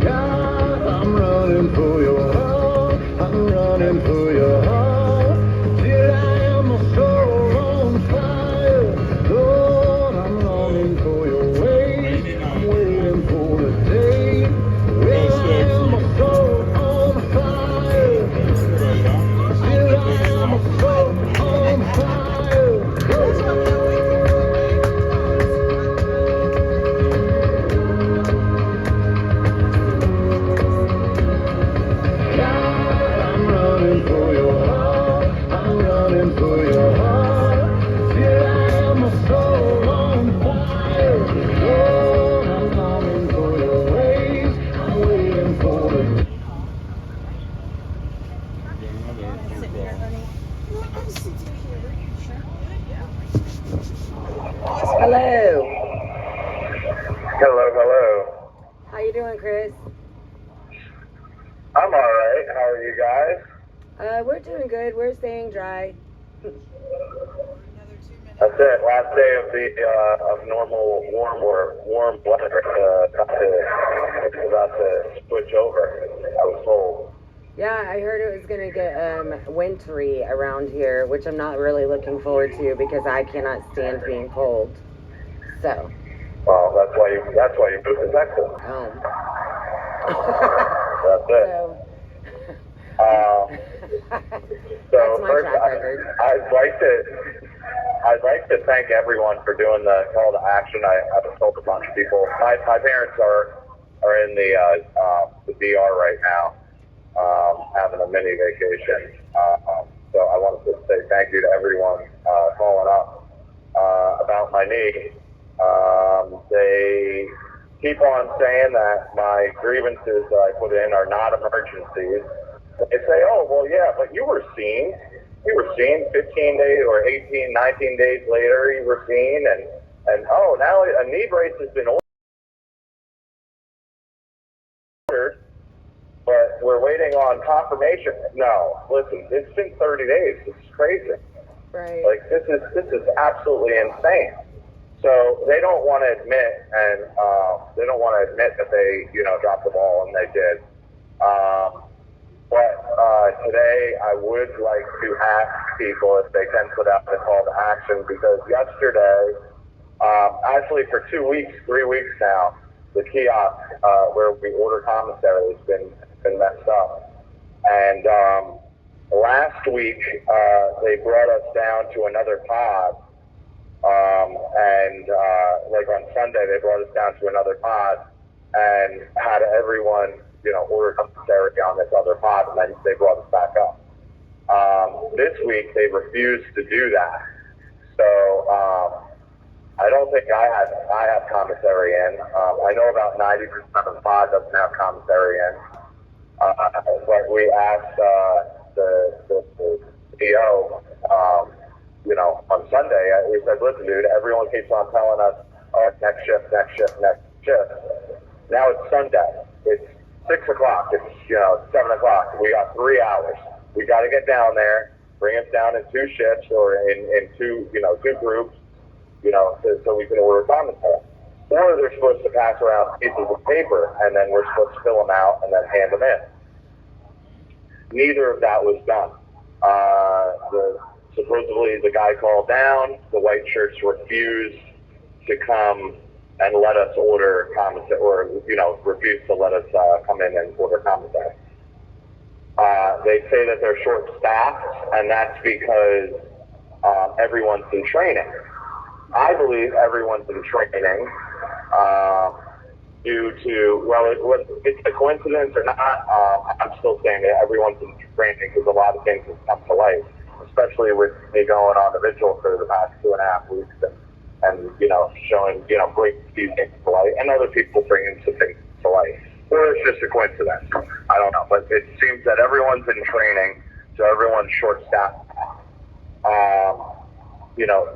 God, I'm running for your heart. I'm running for your heart. Till I am a soul on fire. Lord, I'm longing for your ways. I'm waiting for the day when I am a soul on fire. Till I am a soul on fire. I'm running for your heart. I'm running for your heart. Till I am a soul on fire. Lord, I'm longing for your ways. I'm waiting for the. Hello. Hello, hello. How you doing, Chris? I'm alright. How are you guys? We're doing good. We're staying dry. That's it. Last day of the of normal warm weather. It's about to switch over. I was told. Yeah, I heard it was gonna get wintry around here, which I'm not really looking forward to because I cannot stand being cold. So. Well, that's why you moved to Texas. Oh. That's it. So That's my first, track record. I'd like to thank everyone for doing the call to action. I've told a bunch of people. My parents are in the DR right now, having a mini vacation. So I wanted to say thank you to everyone calling up about my knee. They keep on saying that my grievances that I put in are not emergencies. They say, oh, well, yeah, but you were seen. You were seen 15 days or 18, 19 days later, you were seen, and oh, now a knee brace has been ordered, but we're waiting on confirmation. No, listen, it's been 30 days. This is crazy. Right. Like, this is absolutely insane. So they don't want to admit, and they don't want to admit that they, dropped the ball, and they did. But today I would like to ask people if they can put out the call to action, because yesterday, actually for 2 weeks, 3 weeks now, the kiosk where we order commissary has been messed up. And last week they brought us down to another pod. Like on Sunday, they brought us down to another pod and had everyone, order commissary on this other pod, and then they brought us back up. This week, they refused to do that. So I don't think I have commissary in. I know about 90% of the pod doesn't have commissary in. But we asked the CEO, on Sunday, we said, listen, dude, everyone keeps on telling us, oh, next shift. Now it's Sunday. It's 6 o'clock. It's, 7 o'clock. We got 3 hours. We got to get down there, bring us down in 2 shifts or in two groups, so we can order commissary. Or they're supposed to pass around pieces of paper, and then we're supposed to fill them out and then hand them in. Neither of that was done. Supposedly the guy called down, the white shirts refused to come and let us order commissary, or, refused to let us come in and order commissary. They say that they're short-staffed, and that's because everyone's in training. I believe everyone's in training due to, whether it's a coincidence or not, I'm still saying that everyone's in training because a lot of things have come to light, especially with me going on the Vigil for the past 2.5 weeks and showing, bringing these things to light, and other people bringing some things to light. Or it's just a coincidence. I don't know. But it seems that everyone's in training, so everyone's short-staffed.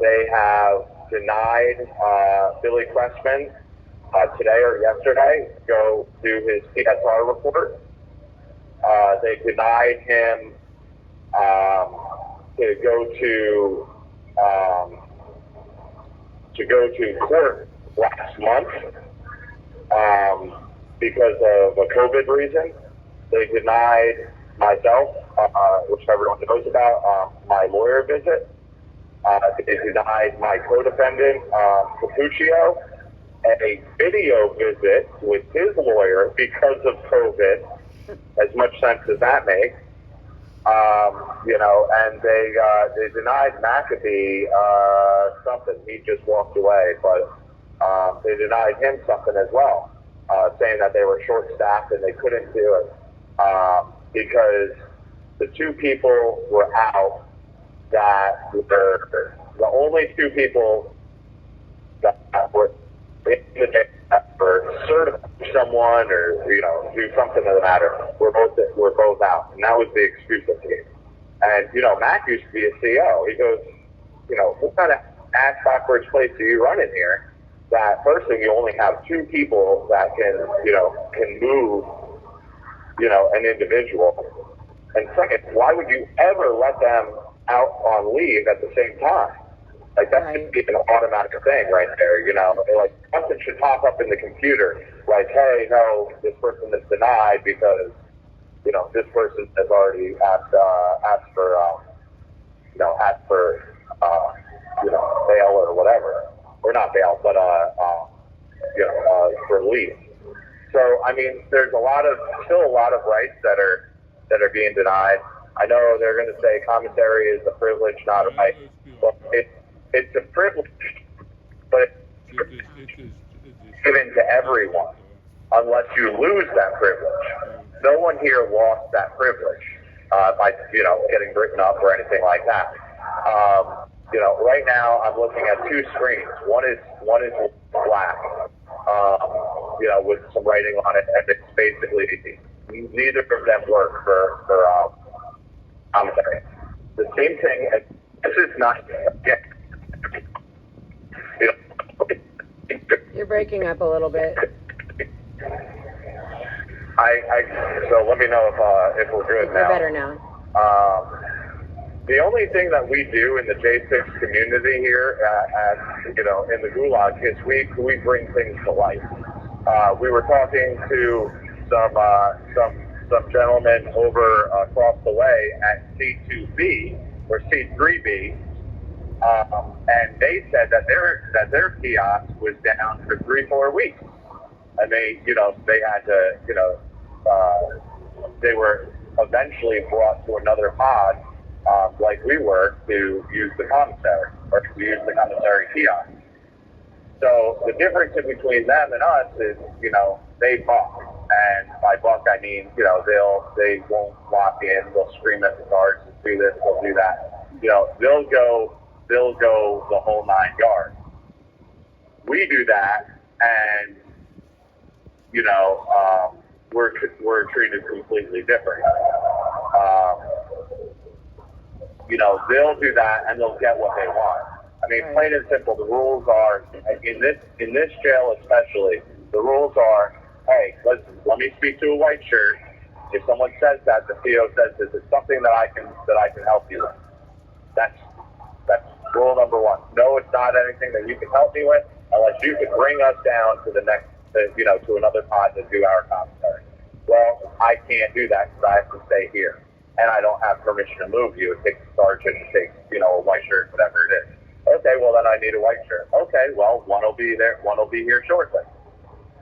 They have denied Billy Cressman today or yesterday go do his PSR report. They denied him to go to court last month because of a COVID reason. They denied myself, which everyone knows about, my lawyer visit. They denied my co-defendant, Capuccio, a video visit with his lawyer because of COVID, as much sense as that makes. And they denied McAfee something. He just walked away, but they denied him something as well, saying that they were short-staffed and they couldn't do it because the 2 people were out that were the only 2 people that were in the day that were certified someone or do something to the matter. We're both out, and that was the excuse that he gave. And Matt used to be a CEO. He goes, what kind of ass backwards place are you running here? that first thing, you only have 2 people that can move, an individual. And second, why would you ever let them out on leave at the same time? Like, that's Right. just an automatic thing right there, Like, something should pop up in the computer, like, hey, no, this person is denied because, this person has already asked for bail or whatever. Or not bail, but, for leave. So, I mean, there's still a lot of rights that are being denied. I know they're going to say commissary is a privilege, not a right. Well, it's a privilege, but it's given to everyone, unless you lose that privilege. No one here lost that privilege by getting written up or anything like that. Right now I'm looking at 2 screens. One is black, with some writing on it, and it's basically neither of them work for commissary. The same thing. And this is not. You're breaking up a little bit. So let me know if we're good now. You're better now. The only thing that we do in the J6 community here, in the Gulag, is we bring things to life. We were talking to some gentlemen over across the way at C2B or C3B, and they said that their kiosk was down for 3-4 weeks, and they had to they were eventually brought to another pod, like we were, to use the commissary or to use the commissary kiosk. So the difference in between them and us is, they buck, and by buck I mean, they won't lock in, they'll scream at the guards to do this, they'll do that. They'll go the whole 9 yards. We do that, and we're treated completely different. They'll do that and they'll get what they want. I mean, plain and simple, the rules are, in this jail especially, the rules are, hey, listen, let me speak to a white shirt. If someone says that, the CO says, is it something that I can help you with? That's rule number 1. No, it's not anything that you can help me with unless you can bring us down to the next, to another pod to do our commissary. Well, I can't do that because I have to stay here. And I don't have permission to move you. It takes a sergeant, it takes, a white shirt, whatever it is. Okay, well then I need a white shirt. Okay, well, one will be here shortly.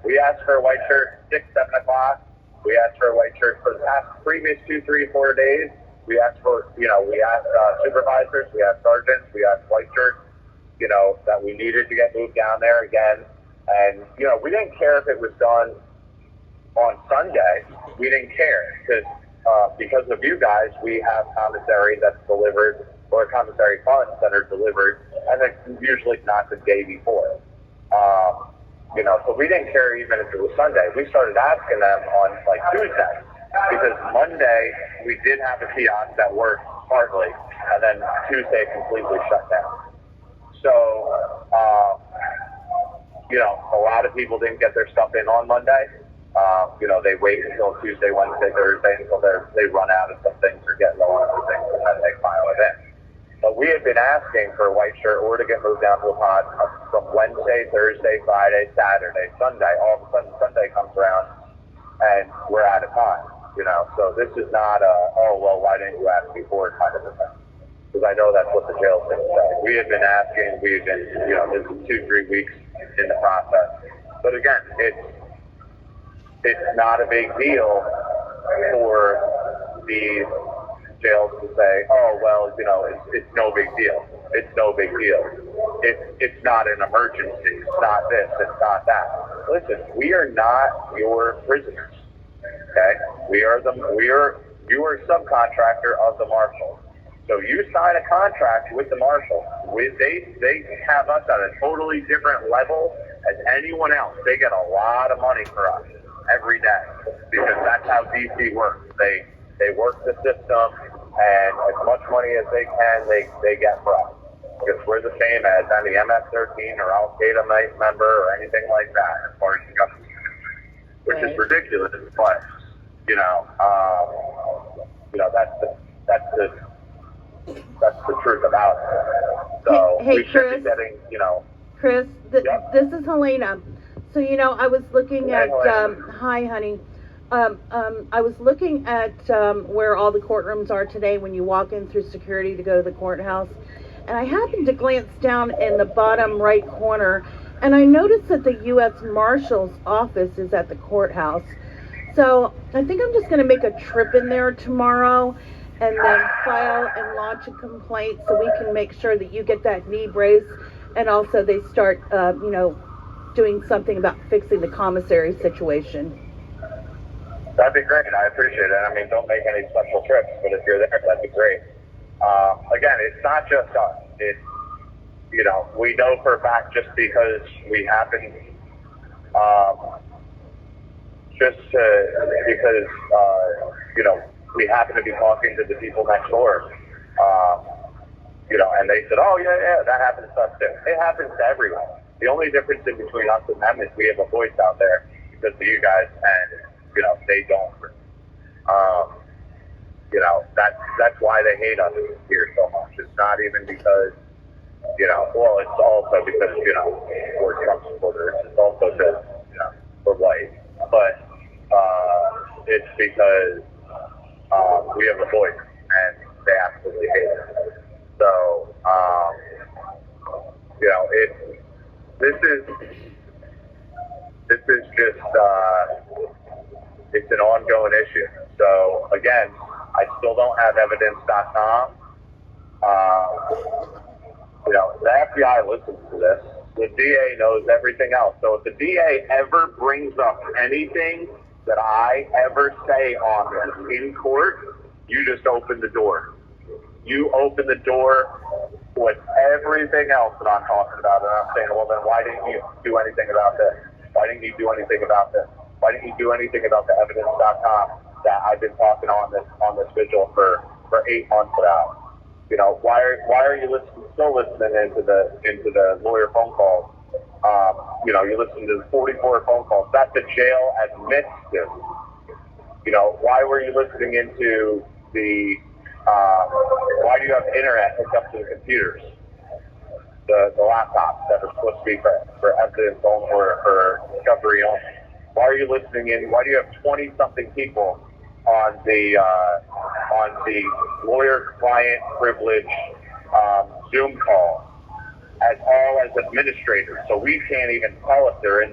We asked for a white shirt 6, 7 o'clock. We asked for a white shirt for the previous 2, 3, 4 days. We asked for, we asked supervisors, we asked sergeants, we asked white shirts, that we needed to get moved down there again. And, we didn't care if it was done on Sunday. We didn't care because of you guys, we have commissary that's delivered, or commissary funds that are delivered, and it's usually not the day before. So we didn't care even if it was Sunday. We started asking them on like Tuesday, because Monday we did have a kiosk that worked partly, and then Tuesday completely shut down. So, a lot of people didn't get their stuff in on Monday. They wait until Tuesday, Wednesday, Thursday until they run out of some things or get low on other things, and then they file it in. But we had been asking for a white shirt or to get moved down to a pod from Wednesday, Thursday, Friday, Saturday, Sunday. All of a sudden Sunday comes around and we're out of time, So this is not why didn't you ask before kind of a thing. Because I know that's what the jail's going to say. We had been asking, we've been, this is 2-3 weeks in the process. But again, it's not a big deal for these jails to say, it's no big deal. It's no big deal. It's not an emergency. It's not this. It's not that. Listen, we are not your prisoners. Okay? You are a subcontractor of the marshal. So you sign a contract with the marshal. They have us at a totally different level as anyone else. They get a lot of money for us every day because that's how DC works. They work the system, and as much money as they can, they get for us. because we're the same as any MS-13 or Al-Qaeda member or anything like that as far as the government, which is ridiculous, but, that's the truth about it. So Hey, we should Chris. be getting, Chris, Yep. this is Helena. So, I was looking Hi, at, Helena. hi, honey. I was looking at where all the courtrooms are today when you walk in through security to go to the courthouse. And I happened to glance down in the bottom right corner, and I noticed that the U.S. Marshal's office is at the courthouse. So I think I'm just going to make a trip in there tomorrow and then file and launch a complaint so we can make sure that you get that knee brace, and also they start, doing something about fixing the commissary situation. That'd be great. I appreciate it. I mean, don't make any special trips, but if you're there, that'd be great. Again, it's not just us. It's, we know for a fact just because we happen, we happen to be talking to the people next door, and they said, oh, yeah, that happens to us too. It happens to everyone. The only difference in between us and them is we have a voice out there because of you guys, and, they don't. That's why they hate us here so much. It's not even because, it's also because, we're Trump supporters. It's also because, we're white. But it's because we have a voice, and they absolutely hate it. So, this is just, it's an ongoing issue. So, again, I still don't have evidence.com. The FBI listens to this. The DA knows everything else. So if the DA ever brings up anything that I ever say on this in court, you just open the door. You open the door with everything else that I'm talking about. And I'm saying, well, then why didn't you do anything about this? Why didn't you do anything about this? Why didn't you do anything about the evidence.com that I've been talking on this vigil for 8 months now? Why are you still listening into the lawyer phone calls? You listen to the 44 phone calls that the jail admits to. Why were you listening into the? Why do you have internet hooked up to the computers, the laptops that are supposed to be for evidence only or for discovery only? Why are you listening in? Why do you have 20-something people on the lawyer-client privilege Zoom call as all as administrators? So we can't even tell if they're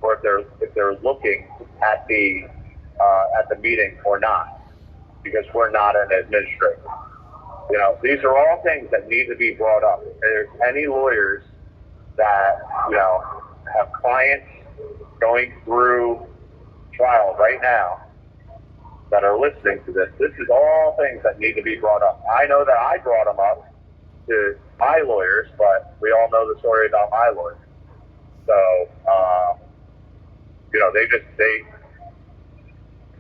or if they're looking at the meeting or not, because we're not an administrator. These are all things that need to be brought up. If there's any lawyers that have clients going through trial right now that are listening to this is all things that need to be brought up. I know that I brought them up to my lawyers, but we all know the story about my lawyers. So,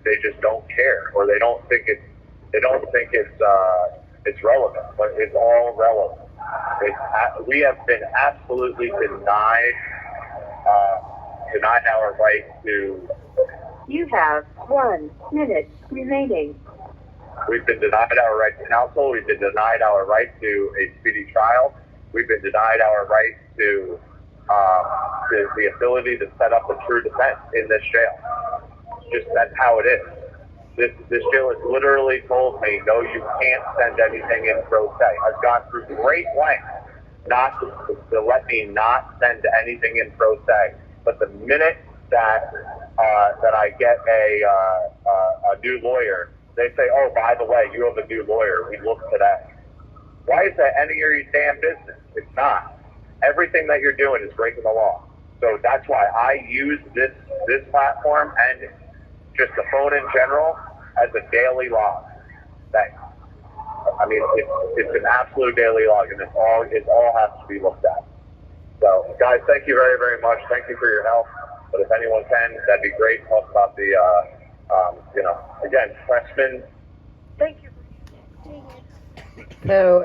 they just don't care, or they don't think it's relevant, but it's all relevant. We have been absolutely denied our right to. You have 1 minute remaining. We've been denied our right to counsel. We've been denied our right to a speedy trial. We've been denied our right to the ability to set up a true defense in this jail. That's how it is. This jail has literally told me, no, you can't send anything in pro se. I've gone through great lengths not to let me not send anything in pro se. But the minute that I get a new lawyer, they say, oh, by the way, you have a new lawyer. We looked today. Why is that any of your damn business? It's not. Everything that you're doing is breaking the law. So that's why I use this platform and just the phone in general as a daily log. It's an absolute daily log, and it all has to be looked at. So, guys, thank you very, very much. Thank you for your help. But if anyone can, that'd be great. Talk about the, again, Pressman. Thank you. So,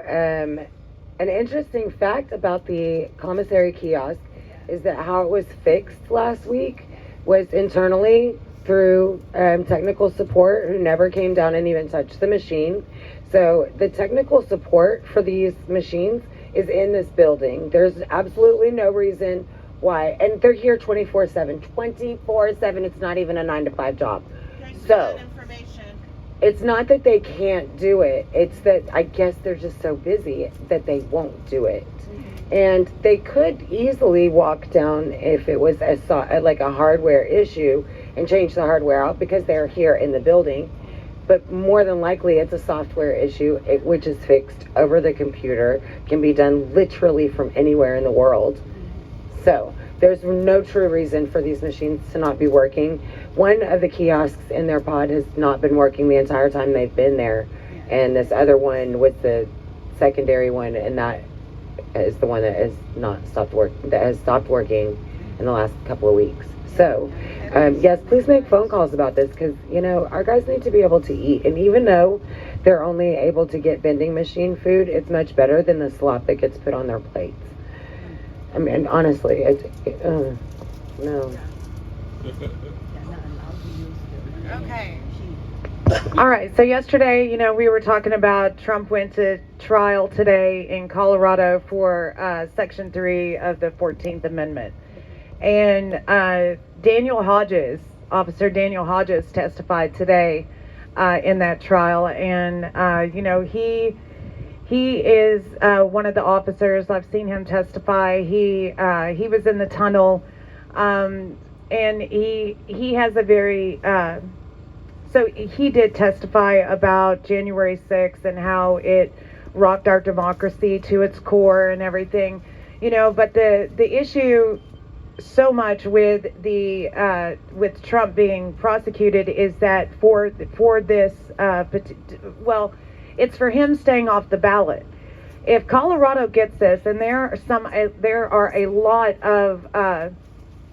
an interesting fact about the commissary kiosk is that how it was fixed last week was internally through technical support who never came down and even touched the machine. So the technical support for these machines is in this building. There's absolutely no reason why, and they're here 24/7. 24/7. It's not even a 9 to 5 job. So it's not that they can't do it. It's that I guess they're just so busy that they won't do it. And they could easily walk down if it was like a hardware issue and change the hardware out because they're here in the building. But more than likely, it's a software issue, which is fixed over the computer, can be done literally from anywhere in the world. So there's no true reason for these machines to not be working. One of the kiosks in their pod has not been working the entire time they've been there. And this other one with the secondary one, and that is the one that has stopped working in the last couple of weeks. So, yes, please make phone calls about this because, our guys need to be able to eat. And even though they're only able to get vending machine food, it's much better than the slop that gets put on their plates. I mean, honestly, no. Okay. All right, so yesterday, we were talking about Trump went to trial today in Colorado for Section 3 of the 14th Amendment. And Officer Daniel Hodges testified today in that trial. And, he is one of the officers. I've seen him testify. He was in the tunnel, and he has a very... So he did testify about January 6th and how it rocked our democracy to its core and everything, but the issue so much with with Trump being prosecuted is that for this, it's for him staying off the ballot. If Colorado gets this, and there are a lot of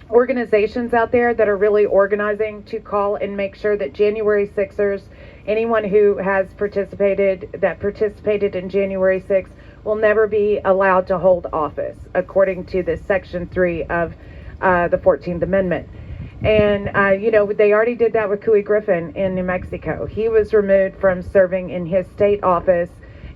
organizations out there that are really organizing to call and make sure that January 6ers, anyone who has participated in January 6th, will never be allowed to hold office, according to this Section 3 of the 14th Amendment. And, they already did that with Couy Griffin in New Mexico. He was removed from serving in his state office,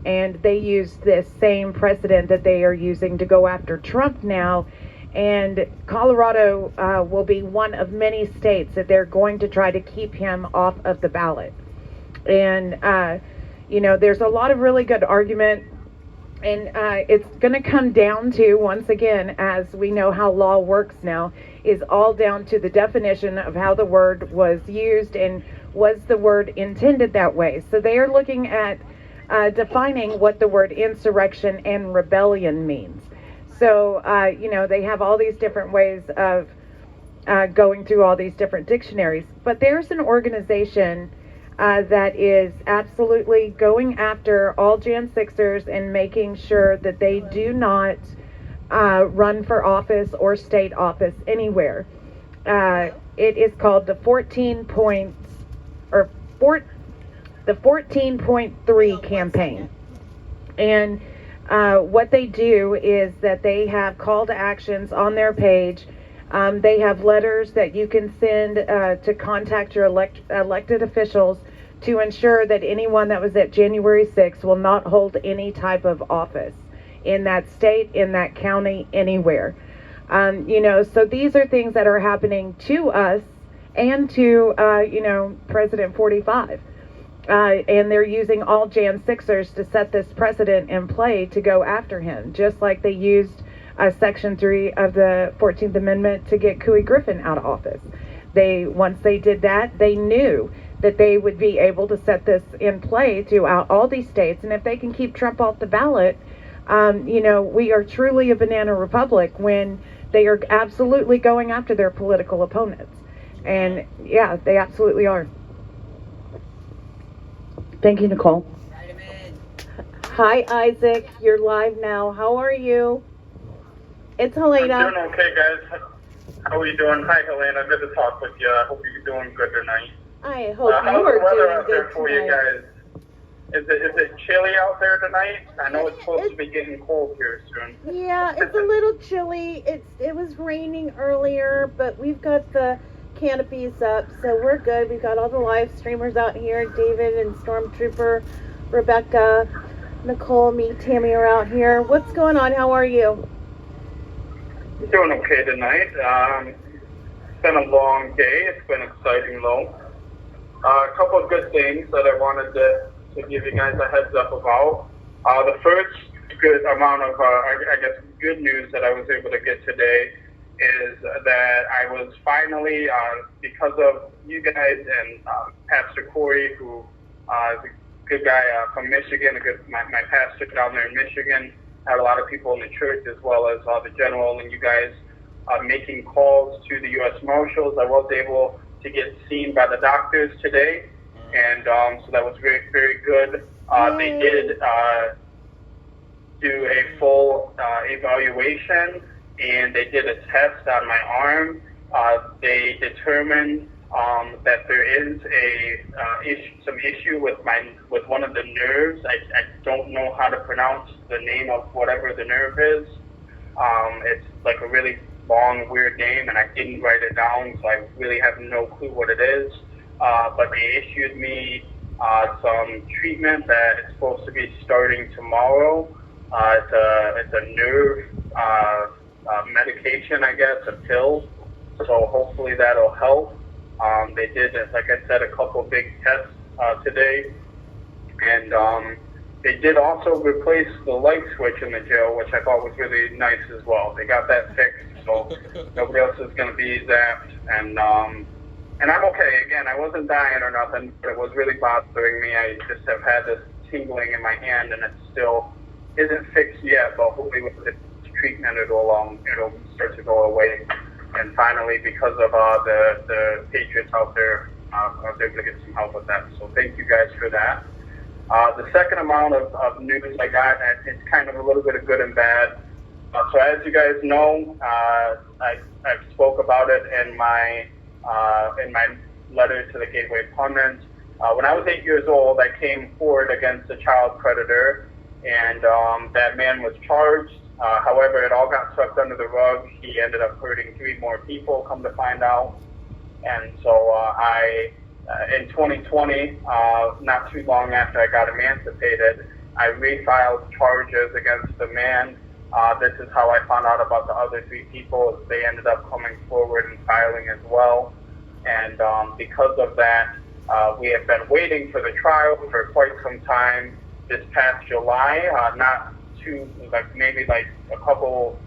and they used this same precedent that they are using to go after Trump now. And Colorado will be one of many states that they're going to try to keep him off of the ballot. And, there's a lot of really good argument. And it's going to come down to, once again, as we know how law works now, is all down to the definition of how the word was used and was the word intended that way. So they are looking at defining what the word insurrection and rebellion means. So, they have all these different ways of going through all these different dictionaries. But there's an organization that is absolutely going after all Jan 6ers and making sure that they do not run for office or state office anywhere. It is called the 14.3 campaign. And what they do is that they have call to actions on their page. They have letters that you can send to contact your elected officials to ensure that anyone that was at January 6th will not hold any type of office in that state, in that county, anywhere. So these are things that are happening to us and to, President 45. And they're using all Jan 6ers to set this precedent in play to go after him, just like they used Section 3 of the 14th Amendment to get Couy Griffin out of office. Once they did that, they knew that they would be able to set this in play throughout all these states. And if they can keep Trump off the ballot, we are truly a banana republic when they are absolutely going after their political opponents. And yeah, they absolutely are. Thank you, Nicole. Hi, Isaac. You're live now. How are you? It's Helena. I'm doing okay, guys. How are you doing? Hi, Helena. Good to talk with you. I hope you're doing good tonight. I hope you how's are the weather doing out there good for tonight. you guys Is it chilly out there tonight? I know it's supposed to be getting cold here soon. Yeah, it's a little chilly. It was raining earlier, but we've got the canopies up, so we're good. We've got all the live streamers out here. David and Stormtrooper, Rebecca, Nicole, me, Tammy are out here. What's going on? How are you? I'm doing okay tonight. It's been a long day. It's been exciting though. A couple of good things that I wanted to give you guys a heads up about. The first good amount of, I guess, good news that I was able to get today is that I was finally, because of you guys and Pastor Corey, who is a good guy from Michigan, my pastor down there in Michigan, had a lot of people in the church as well as the general and you guys making calls to the U.S. Marshals. I was able to get seen by the doctors today, and so that was very, very good. They did do a full evaluation, and they did a test on my arm. They determined that there is some issue with one of the nerves. I don't know how to pronounce the name of whatever the nerve is. It's like a really long, weird name, and I didn't write it down, so I really have no clue what it is. But they issued me some treatment that is supposed to be starting tomorrow. It's a nerve medication, I guess, a pill. So hopefully that'll help. They did, like I said, a couple big tests today, and they did also replace the light switch in the jail, which I thought was really nice as well. They got that fixed, so nobody else is going to be zapped, and I'm okay. Again, I wasn't dying or nothing, but it was really bothering me. I just have had this tingling in my hand, and it still isn't fixed yet, but hopefully with the treatment it'll start to go away. And finally, because of the Patriots out there, I was able to get some help with that. So thank you guys for that. The second amount of news I got, it's kind of a little bit of good and bad. So as you guys know, I spoke about it in my letter to the Gateway Pundit. When I was 8 years old, I came forward against a child predator, and that man was charged. However, it all got swept under the rug. He ended up hurting 3 more people, come to find out. And so in 2020, not too long after I got emancipated, I refiled charges against the man. This is how I found out about the other 3 people. They ended up coming forward and filing as well. And because of that, we have been waiting for the trial for quite some time. This past July, maybe a couple,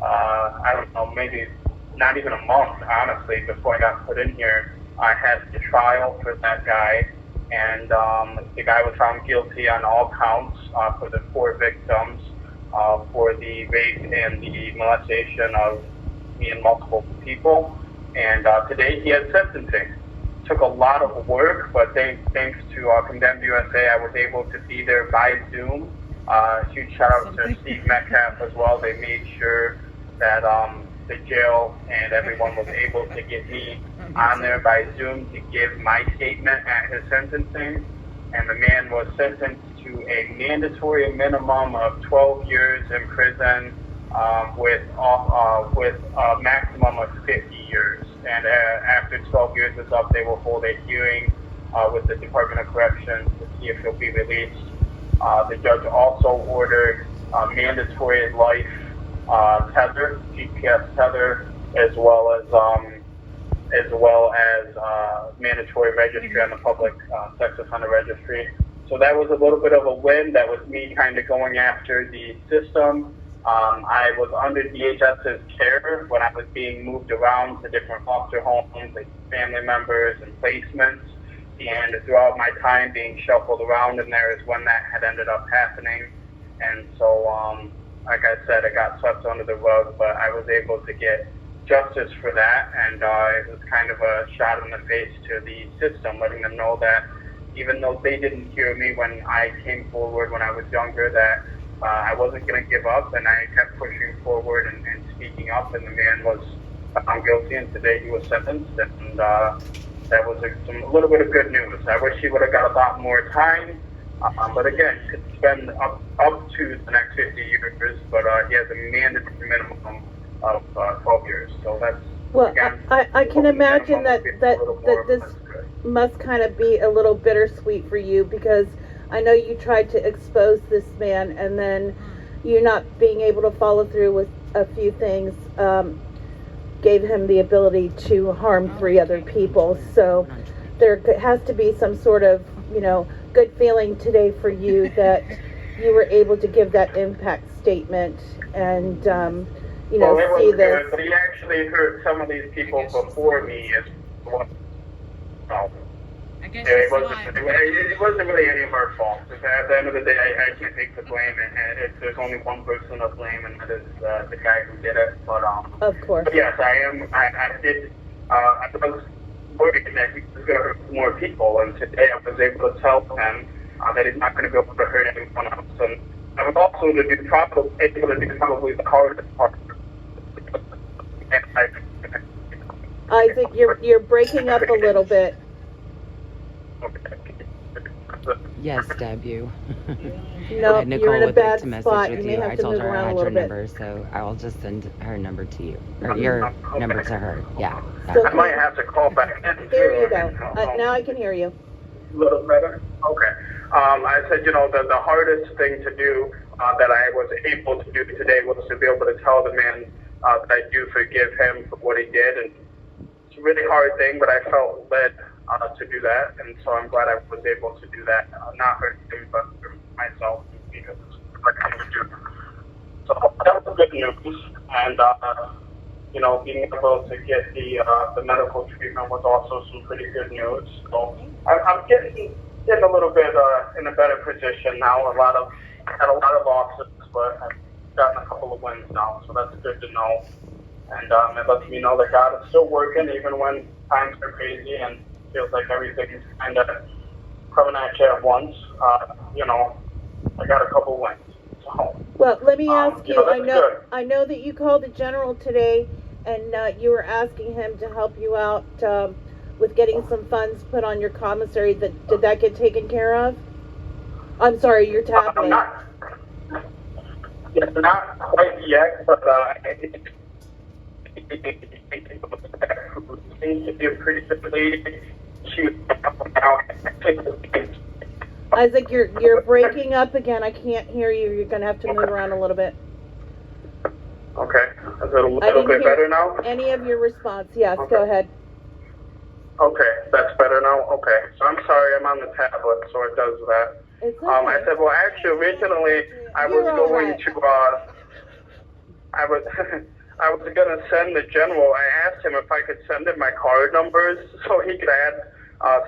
I don't know, maybe not even a month, honestly, before I got put in here, I had the trial for that guy, and the guy was found guilty on all counts for the 4 victims, for the rape and the molestation of me and multiple people, and today he had sentencing. Took a lot of work, but thanks to Condemned USA, I was able to be there by Zoom. Huge shout out to Steve Metcalf as well. They made sure that the jail and everyone was able to get me on there by Zoom to give my statement at his sentencing. And the man was sentenced to a mandatory minimum of 12 years in prison with a maximum of 50 years. And after 12 years is up, they will hold a hearing with the Department of Corrections to see if he'll be released. The judge also ordered mandatory life tether, GPS tether, as well as mandatory registry on the public sex offender registry. So that was a little bit of a win. That was me kind of going after the system. I was under DHS's care when I was being moved around to different foster homes, like family members and placements. And throughout my time being shuffled around in there is when that had ended up happening. And so, like I said, it got swept under the rug, but I was able to get justice for that. And it was kind of a shot in the face to the system, letting them know that even though they didn't hear me when I came forward when I was younger, that I wasn't going to give up, and I kept pushing forward and speaking up, and the man was found guilty, and today he was sentenced, and that was a little bit of good news. I wish he would have got a lot more time, But again, could spend up to the next 50 years, but he has a mandatory minimum of 12 years. So that's Well, again. I can imagine that this must kind of be a little bittersweet for you, because I know you tried to expose this man, and then you not being able to follow through with a few things gave him the ability to harm 3 other people. So there has to be some sort of, good feeling today for you that you were able to give that impact statement and, see this. But he actually hurt some of these people before me as well. So, it wasn't really any of our fault. At the end of the day, I can't take the blame, and there's only one person to blame, and that is the guy who did it. But of course. But yes, I did. I was worried that he was going to hurt more people, and today I was able to tell him that he's not going to be able to hurt anyone else. And I was also able to do probably the hardest part. Isaac, you're breaking up a little bit. Yes, Deb, you. No, Nicole you're in a would bad like to spot. message with You may have I to told move her I around a had little your bit. number, so I will just send her number to you, or your number to her. Yeah. I might have to call back in. There you go. Now I can hear you. A little better? Okay. I said, the hardest thing to do that I was able to do today was to be able to tell the man that I do forgive him for what he did. And it's a really hard thing, but I felt led to do that. And so I'm glad I was able to do that. Not hurt him, but for myself, because it's what I can do. So that was good news. And, being able to get the medical treatment was also some pretty good news. So I'm getting a little bit in a better position now. Had a lot of losses, but I've gotten a couple of wins now, so that's good to know. And it lets me know that God is still working even when times are crazy and feels like everything's kind of coming at you at once. I got a couple wins. So, well, let me ask you. Good. I know that you called the general today, and you were asking him to help you out with getting some funds put on your commissary. Did that get taken care of? I'm sorry, your tablet. Not quite yet, but seems to be a pretty good lady. Isaac, you're breaking up again. I can't hear you. You're gonna have to move around a little bit. Okay. Is it a little bit better now? Any of your response? Yes. Okay. Go ahead. Okay, that's better now? Okay. So I'm sorry, I'm on the tablet, so it does that. It's okay. I said, well, actually, originally, I was going to, I was going to send the general, I asked him if I could send him my card numbers so he could add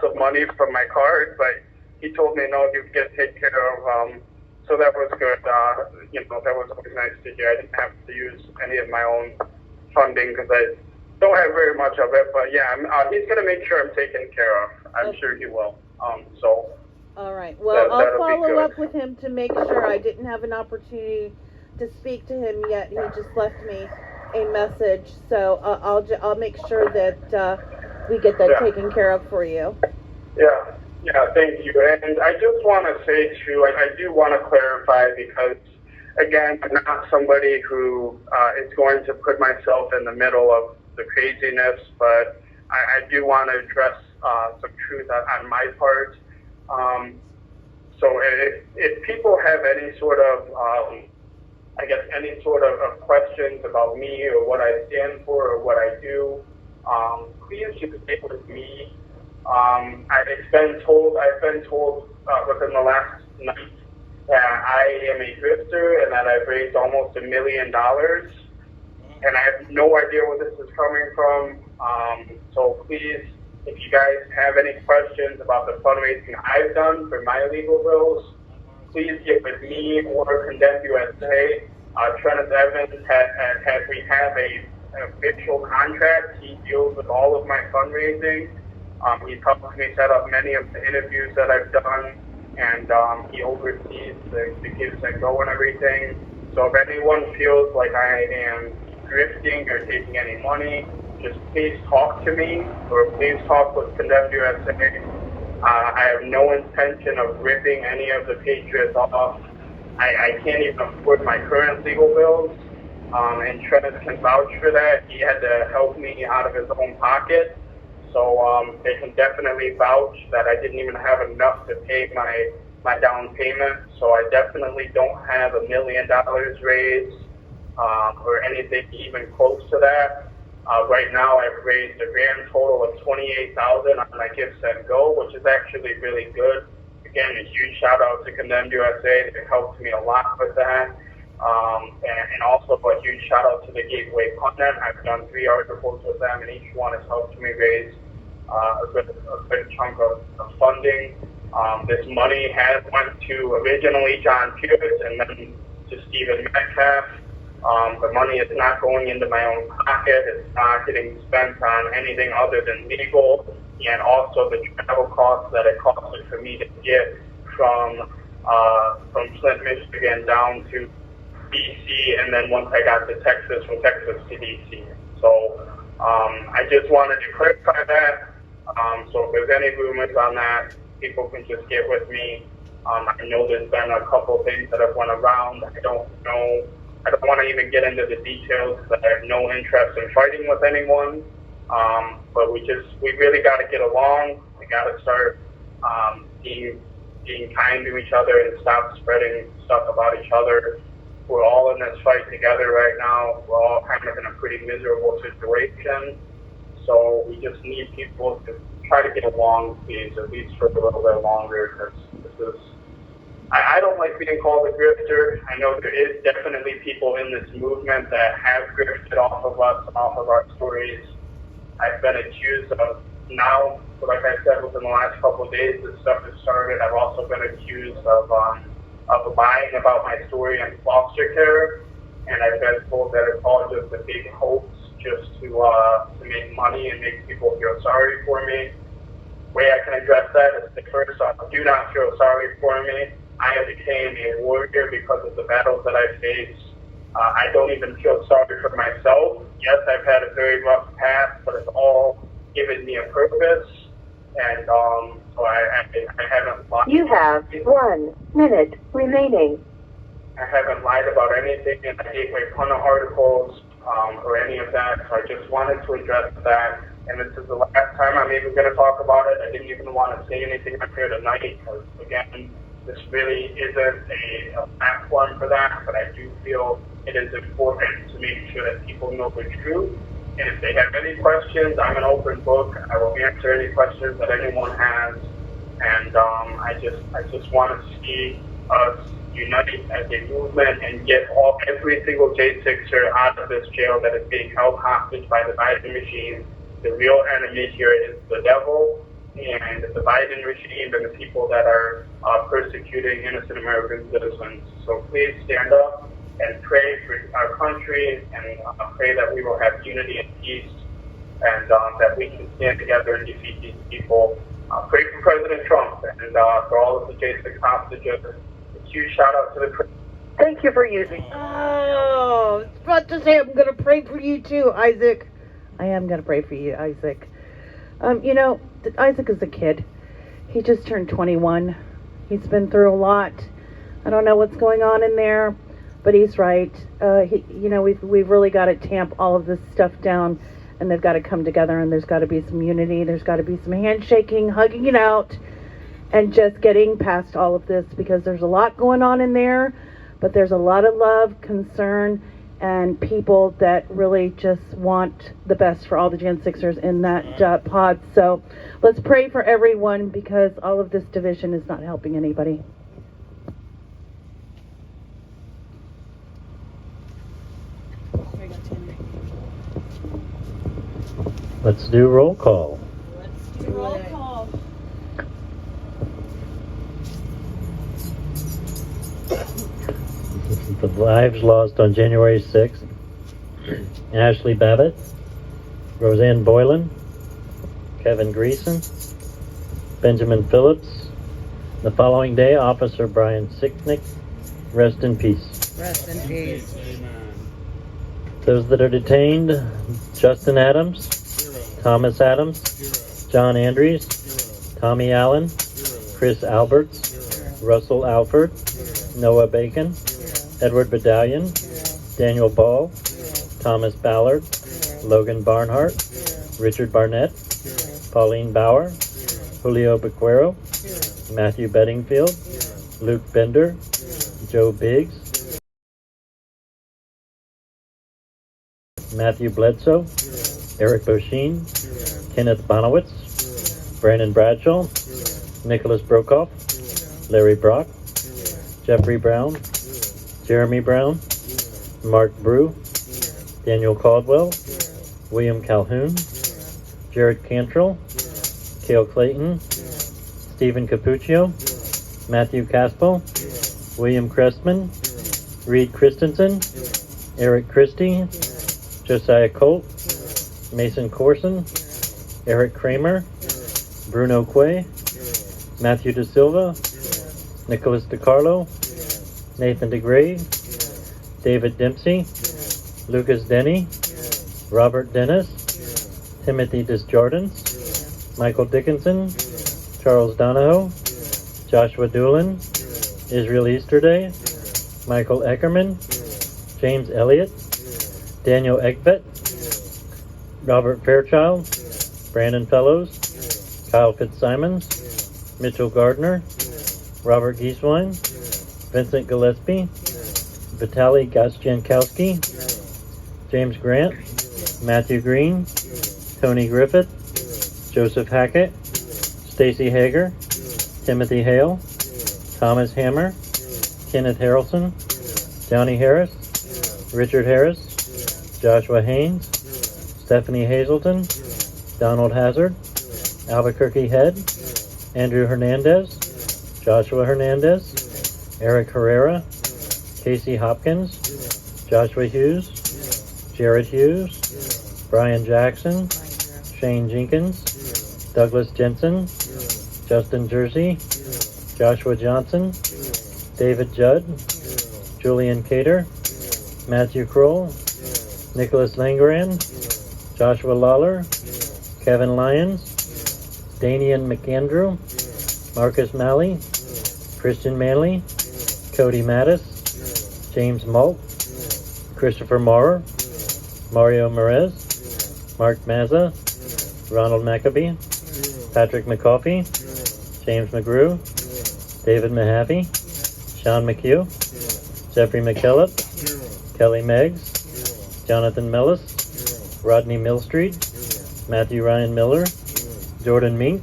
some money from my card, but he told me, no, he would get taken care of, so that was good. That was always nice to hear. I didn't have to use any of my own funding because I don't have very much of it, but yeah, he's going to make sure I'm taken care of. I'm sure he will. All right. Well, I'll follow up with him to make sure. I didn't have an opportunity to speak to him yet. He just left me a message, so I'll make sure that we get that taken care of for you. Yeah, thank you. And I just want to say too, I do want to clarify because, again, I'm not somebody who is going to put myself in the middle of the craziness, but I do want to address some truth on my part. So if people have any sort of, any sort of questions about me or what I stand for or what I do, please just stick with me. I've been told within the last night that I am a drifter and that I've raised almost $1 million, and I have no idea where this is coming from. So please, if you guys have any questions about the fundraising I've done for my legal bills, please get with me or Condemned USA. Trent Evans we have an official contract. He deals with all of my fundraising. He helped me set up many of the interviews that I've done, and he oversees the gives that go and everything. So if anyone feels like I am drifting or taking any money, just please talk to me, or please talk with Condemned USA. I have no intention of ripping any of the Patriots off. I can't even afford my current legal bills, and Trez can vouch for that. He had to help me out of his own pocket, so they can definitely vouch that I didn't even have enough to pay my down payment. So I definitely don't have $1 million raised or anything even close to that. Right now, I've raised a grand total of $28,000 on my Give Send Go, which is actually really good. Again, a huge shout out to Condemned USA. They helped me a lot with that. And also a huge shout out to the Gateway Pundit. I've done 3 articles with them, and each one has helped me raise a good chunk of funding. This money has went to originally John Pierce and then to Stephen Metcalf. The money is not going into my own pocket. It's not getting spent on anything other than legal, and also the travel costs that it costed for me to get from Flint, Michigan down to DC, and then once I got to Texas, from Texas to DC. So I just wanted to clarify that. So if there's any rumors on that, people can just get with me. I know there's been a couple things that have went around. I don't want to even get into the details because I have no interest in fighting with anyone. But we really got to get along. We got to start being kind to each other and stop spreading stuff about each other. We're all in this fight together right now. We're all kind of in a pretty miserable situation. So we just need people to try to get along, please, at least for a little bit longer, because this is... I don't like being called a grifter. I know there is definitely people in this movement that have grifted off of us and off of our stories. I've been accused of now, like I said, within the last couple of days, this stuff has started. I've also been accused of lying about my story in foster care, and I've been told that it's all just a big hoax just to make money and make people feel sorry for me. The way I can address that is to first off, do not feel sorry for me. I have became a warrior because of the battles that I faced. I don't even feel sorry for myself. Yes, I've had a very rough past, but it's all given me a purpose. And so I haven't lied. You have 1 minute remaining. I haven't lied about anything in the Gateway Pundit articles or any of that. So I just wanted to address that. And this is the last time I'm even going to talk about it. I didn't even want to say anything up here tonight because, again, this really isn't a platform for that, but I do feel it is important to make sure that people know the truth. And if they have any questions, I'm an open book. I will answer any questions that anyone has. And I just want to see us unite as a movement and get every single J6er out of this jail that is being held hostage by the Biden machine. The real enemy here is the devil and the Biden regime and the people that are persecuting innocent American citizens. So please stand up and pray for our country and pray that we will have unity and peace and that we can stand together and defeat these people. Pray for President Trump and for all of the J6 hostages. A huge shout out to the president. Thank you for using. Oh, I was about to say I'm going to pray for you too, Isaac. I am going to pray for you, Isaac. Isaac is a kid. He just turned 21. He's been through a lot. I don't know what's going on in there, but he's right. We've really got to tamp all of this stuff down, and they've got to come together, and there's got to be some unity. There's got to be some handshaking, hugging it out, and just getting past all of this, because there's a lot going on in there, but there's a lot of love, concern, and people that really just want the best for all the Gen 6ers in that pod. So let's pray for everyone, because all of this division is not helping anybody. Let's do roll call. Roll call. The lives lost on January 6th. Ashley Babbitt, Roseanne Boylan, Kevin Greason, Benjamin Phillips. The following day, Officer Brian Sicknick. Rest in peace. Rest in peace. Those that are detained: Justin Adams, Thomas Adams, John Andrews, Tommy Allen, Chris Alberts, Russell Alford, Noah Bacon, Edward Badalion, Daniel Ball, Thomas Ballard, Logan Barnhart, Richard Barnett, Pauline Bauer, Julio Bequero, Matthew Bedingfield, Luke Bender, Joe Biggs, Matthew Bledsoe, Eric Bosheen, Kenneth Bonowitz, Brandon Bradshaw, Nicholas Brokoff, Larry Brock, Jeffrey Brown, Jeremy Brown, Mark Brew, Daniel Caldwell, William Calhoun, Jared Cantrell, Cale Clayton, Stephen Capuccio, Matthew Caspel, William Crestman, Reed Christensen, Eric Christie, Josiah Colt, Mason Corson, Eric Kramer, Bruno Quay, Matthew De Silva, Nicholas DiCarlo, Nathan DeGrave, David Dempsey, Lucas Denny, Robert Dennis, Timothy Desjardins, Michael Dickinson, Charles Donahoe, Joshua Doolin, Israel Easterday, Michael Eckerman, James Elliott, Daniel Egbet, Robert Fairchild, Brandon Fellows, Kyle Fitzsimons, Mitchell Gardner, Robert Gieswein, Vincent Gillespie, Vitaly Gostjankowski, James Grant, Matthew Green, Tony Griffith, Joseph Hackett, Stacy Hager, Timothy Hale, Thomas Hammer, Kenneth Harrelson, Johnny Harris, Richard Harris, Joshua Haynes, Stephanie Hazelton, Donald Hazard, Albuquerque Head, Andrew Hernandez, Joshua Hernandez, Eric Herrera, Casey Hopkins, Joshua Hughes, Jared Hughes, Brian Jackson, Shane Jenkins, Douglas Jensen, Justin Jersey, Joshua Johnson, David Judd, Julian Cater, Matthew Kroll, Nicholas Langeran, Joshua Lawler, Kevin Lyons, Danian McAndrew, Marcus Malley, Christian Manley, Cody Mattis, James Malt, Christopher Maurer, Mario Merez, Mark Mazza, Ronald Maccabee, Patrick McCoffey, James McGrew, David Mahaffey, Sean McHugh, Jeffrey McKillop, Kelly Meggs, Jonathan Mellis, Rodney Millstreet, Matthew Ryan Miller, Jordan Mink,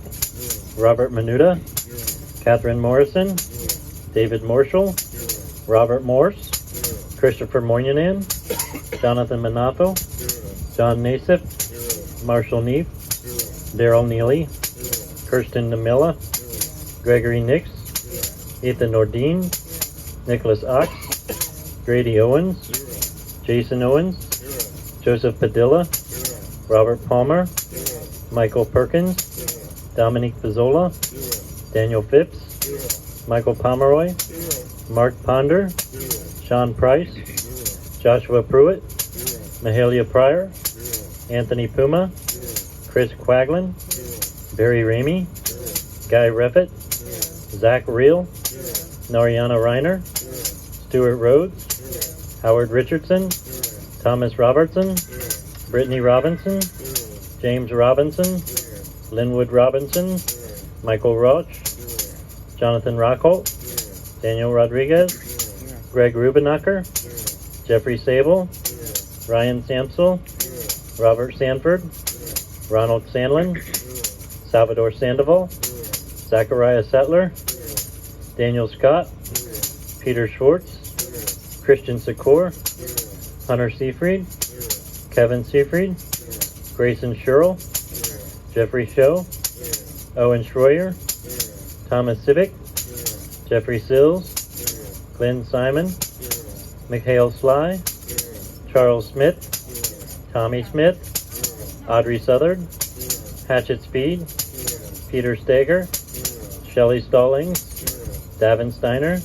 Robert Menuda, Catherine Morrison, David Marshall, Robert Morse, Christopher Moynihan, Jonathan Manafo, John Nassif, Marshall Neef, Daryl Neely, Kirsten Namilla, Gregory Nix, Ethan Nordine, Nicholas Ox, Grady Owens, Jason Owens, Joseph Padilla, Robert Palmer, Michael Perkins, Dominique Pizzola, Daniel Phipps, Michael Pomeroy, Mark Ponder, Sean Price, Joshua Pruitt, Mahalia Pryor, Anthony Puma, Chris Quaglin, Barry Ramey, Guy Reffett, Zach Reel, Nariana Reiner, Stuart Rhodes, Howard Richardson, Thomas Robertson, Brittany Robinson, James Robinson, Linwood Robinson, Michael Roach, Jonathan Rockholt, Daniel Rodriguez, Greg Rubenacher, Jeffrey Sable, Ryan Samsel, Robert Sanford, Ronald Sandlin, Salvador Sandoval, Zachariah Settler, Daniel Scott, Peter Schwartz, Christian Secor, Hunter Seafried, Kevin Seafried, Grayson Sherrill, Jeffrey Show, Owen Schroyer, Thomas Civic, Jeffrey Sills, Glenn Simon, Mikhail Sly, Charles Smith, Tommy Smith, Audrey Southard, Hatchet Speed, Peter Stager, Shelley Stallings, Davin Steiner,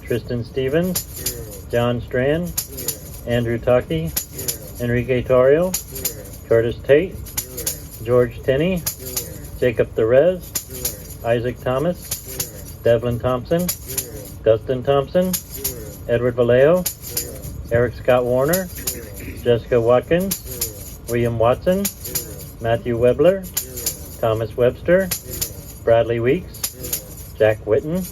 Tristan Stevens, John Strand, Andrew Taki, Enrique Torrio, Curtis Tate, George Tenney, Jacob Therez, Isaac Thomas, Devlin Thompson, Dustin Thompson, Edward Vallejo, Eric Scott Warner, Jessica Watkins, William Watson, Matthew Webler, Thomas Webster, Bradley Weeks, Jack Witten,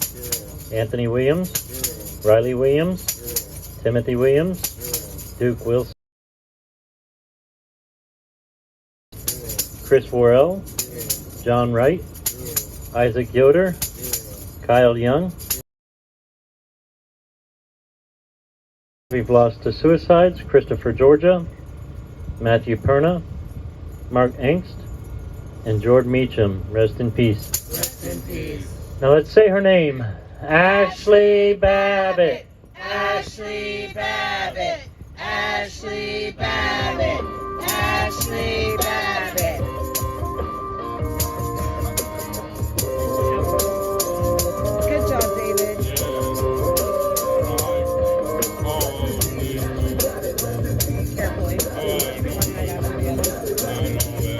Anthony Williams, Riley Williams, Timothy Williams, Duke Wilson, Chris Worrell, John Wright, Isaac Yoder, Kyle Young. We've lost to suicides: Christopher Georgia, Matthew Perna, Mark Engst, and Jordan Meacham. Rest in peace. Rest in peace. Now let's say her name. Ashley Babbitt. Ashley Babbitt. Ashley Babbitt. Ashley Babbitt. Good job, David. Carefully. One right after the other.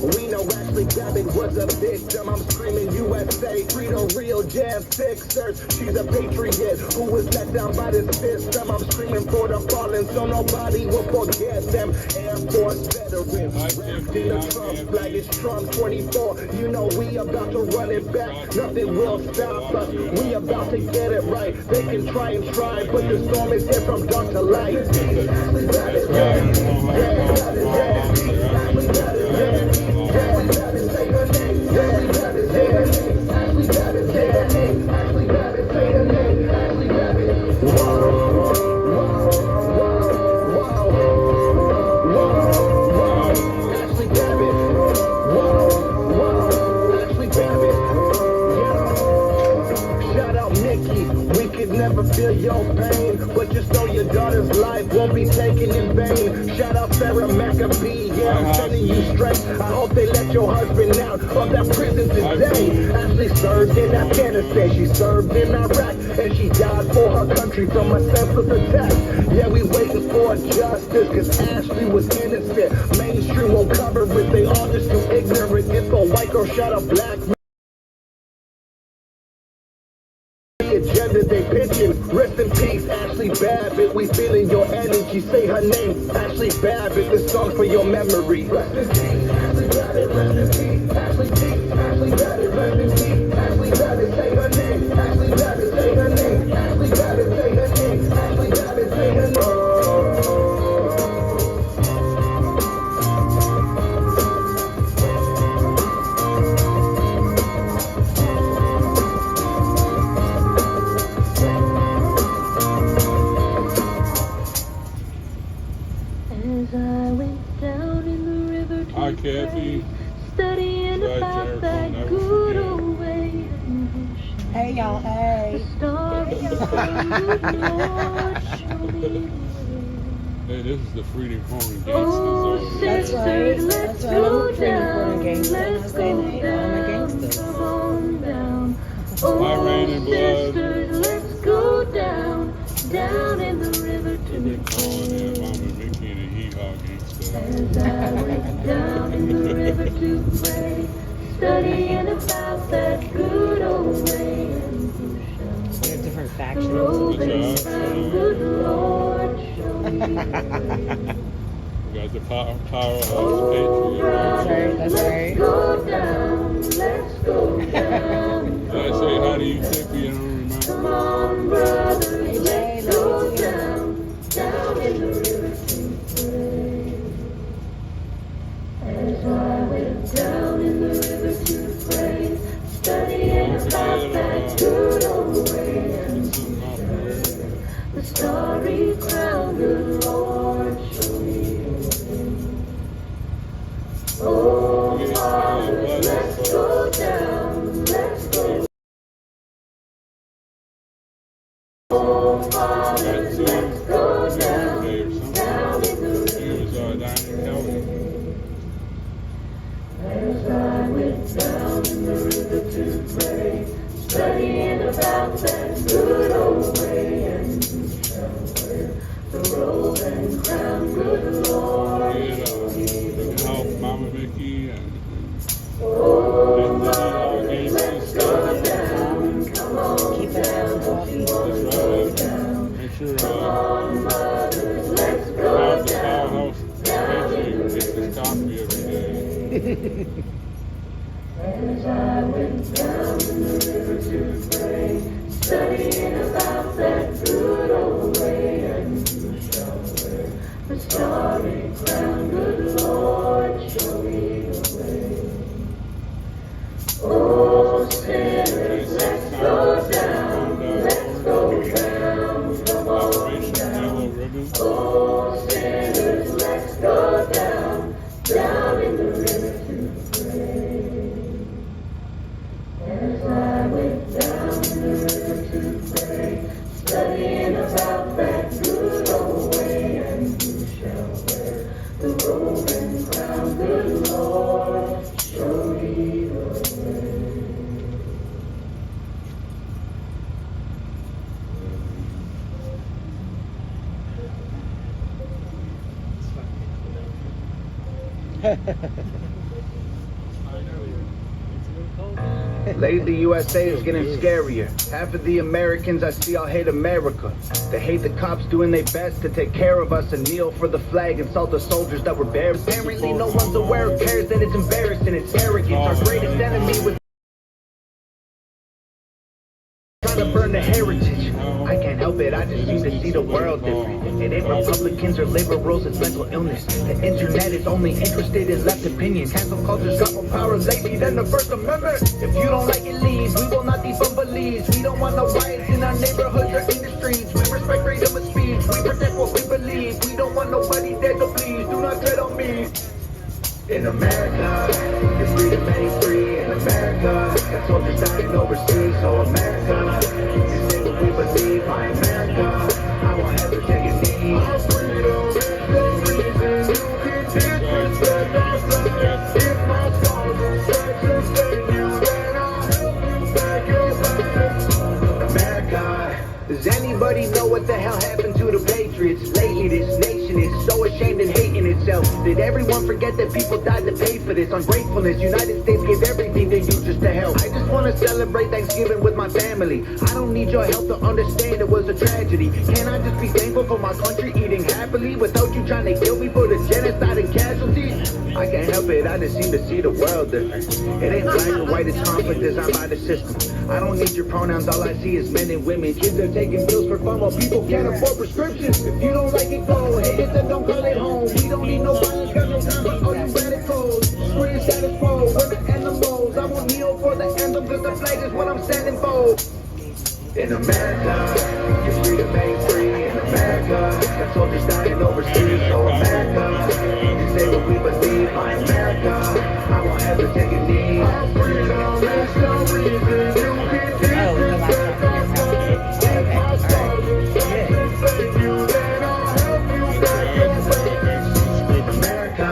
We know Ashley Babbitt was a victim. I'm screaming USA, free the real jam fixers. She's a patriot who was let down by the system. I'm screaming for the fallen so nobody will forget them. Air Force veterans, wrapped in the Trump flag. It's Trump 24. You know we about to run it back. Nothing will stop us. We about to get it right. They can try and try, but the storm is here from dark to light. Ashley Babbitt, never feel your pain, but just know your daughter's life won't be taken in vain. Shout out Sarah McAfee, yeah, I'm sending you straight. I hope they let your husband out of that prison today. Ashley served in Afghanistan, she served in Iraq, and she died for her country from a senseless attack. Yeah, we waiting for justice, cause Ashley was innocent. Mainstream won't cover it, they all just too ignorant. If a white girl shot a black man, agenda they pitching. Rest in peace, Ashley Babbitt. We feeling your energy. Say her name, Ashley Babbitt. This song for your memory. Rest in peace, Ashley Babbitt. Rest in peace, Ashley Babbitt. Ashley Babbitt. Rest in peace, Ashley Babbitt. Say her name, Ashley Babbitt. Say her name, Ashley Babbitt. Say her name, Ashley Babbitt. Say her name. Hi, Kathy. Studying about that good old way. Hey, y'all. Hey. Hey, this is the Freedom Corn Oh, Gangsters. That's right. That's right. I'm a Freedom Corn Gangster. I'm not saying hey, I'm a gangster. My rain and blood. Sisters, let's go down, down in the river to They calling him Mama Mickey and a hee-haw gangster. As I went down in the river to pray, studying about that good old way. We have different The factions. road they found, good Lord, show me. You guys are powerhouse patriot. That's right. That's right. Let's go down, let's go down. Did I say how do you think you don't remember? Come on, brother, let's go down, down in the river to pray. As I went down in the river to pray, studying about that good old way, and the starry crown, good Lord, show me. Oh, Father, let's go down, let's go. Oh, Father, let's go down, down in the river. As I went down in the river to pray, studying about that good old way, and help Mama Vicky and let's go down. Keep it down. Make sure let's go down. Get this coffee every day. As I went down the river to pray, studying about that good old way, and you shall wear the starry crown. Good Lord, show me the way. Oh, sinners, let's go down, let's go down, come on down. Oh, sinners, let's go down, down in the river to pray. As I went down the river to pray, studying about that good old way, and you shall wear the golden crown. Good Lord, show me the way. Lately, USA is getting scarier. Half of the Americans I see all hate America. They hate the cops doing their best to take care of us and kneel for the flag and salt the soldiers that were buried. Apparently, no one's aware of cares, and it's embarrassing. It's arrogance. Our greatest enemy was trying to burn the heritage. I can't help it, I just seem to see the world different. It ain't Republicans or liberals, it's mental illness. The internet is only interested in left opinion. Cancel culture's got more power lately than the First Amendment. If you don't like it, leave. We will not defund beliefs. We don't want no riots in our neighborhoods or industries. We respect freedom of speech. We protect what we believe. We don't want nobody dead, so please do not tread on me. In America, your freedom ain't free. In America, got soldiers dying overseas. So America, you say what we believe. My America, I won't ever take a knee. Our freedom is the reason you can disrespect our flag. If my scars will start to stain you, then I'll help you back your back. America, does anybody know what the hell happened to the Patriots? Lately, this nation is so ashamed and hating itself. Did everyone forget that people died to pay for this? Ungratefulness, United States gave everything to you just to help. I just want to celebrate Thanksgiving with my family. I don't need your help to understand it was a tragedy. Can I just be thankful for my country eating happily without you trying to kill me for the genocide and casualties? I can't help it, I just seem to see the world different. It ain't black or white, it's conflict designed by the system. I don't need your pronouns, all I see is men and women. Kids are taking pills for fun while people can't afford prescriptions. If you don't like it, go. Hate it, then don't call it home. We don't need no violence, got no time for all you radicals. Screw your status quo, we're the animals. I will kneel for the anthem, cause the flag is what I'm standing for. In America, your freedom ain't free. In America, got soldiers dying overseas. So America, you say what we believe. My America, I won't ever take a knee. Our freedom is the reason you can disrespect our flag. If my scars will start to save you, then I'll help you back your back. America,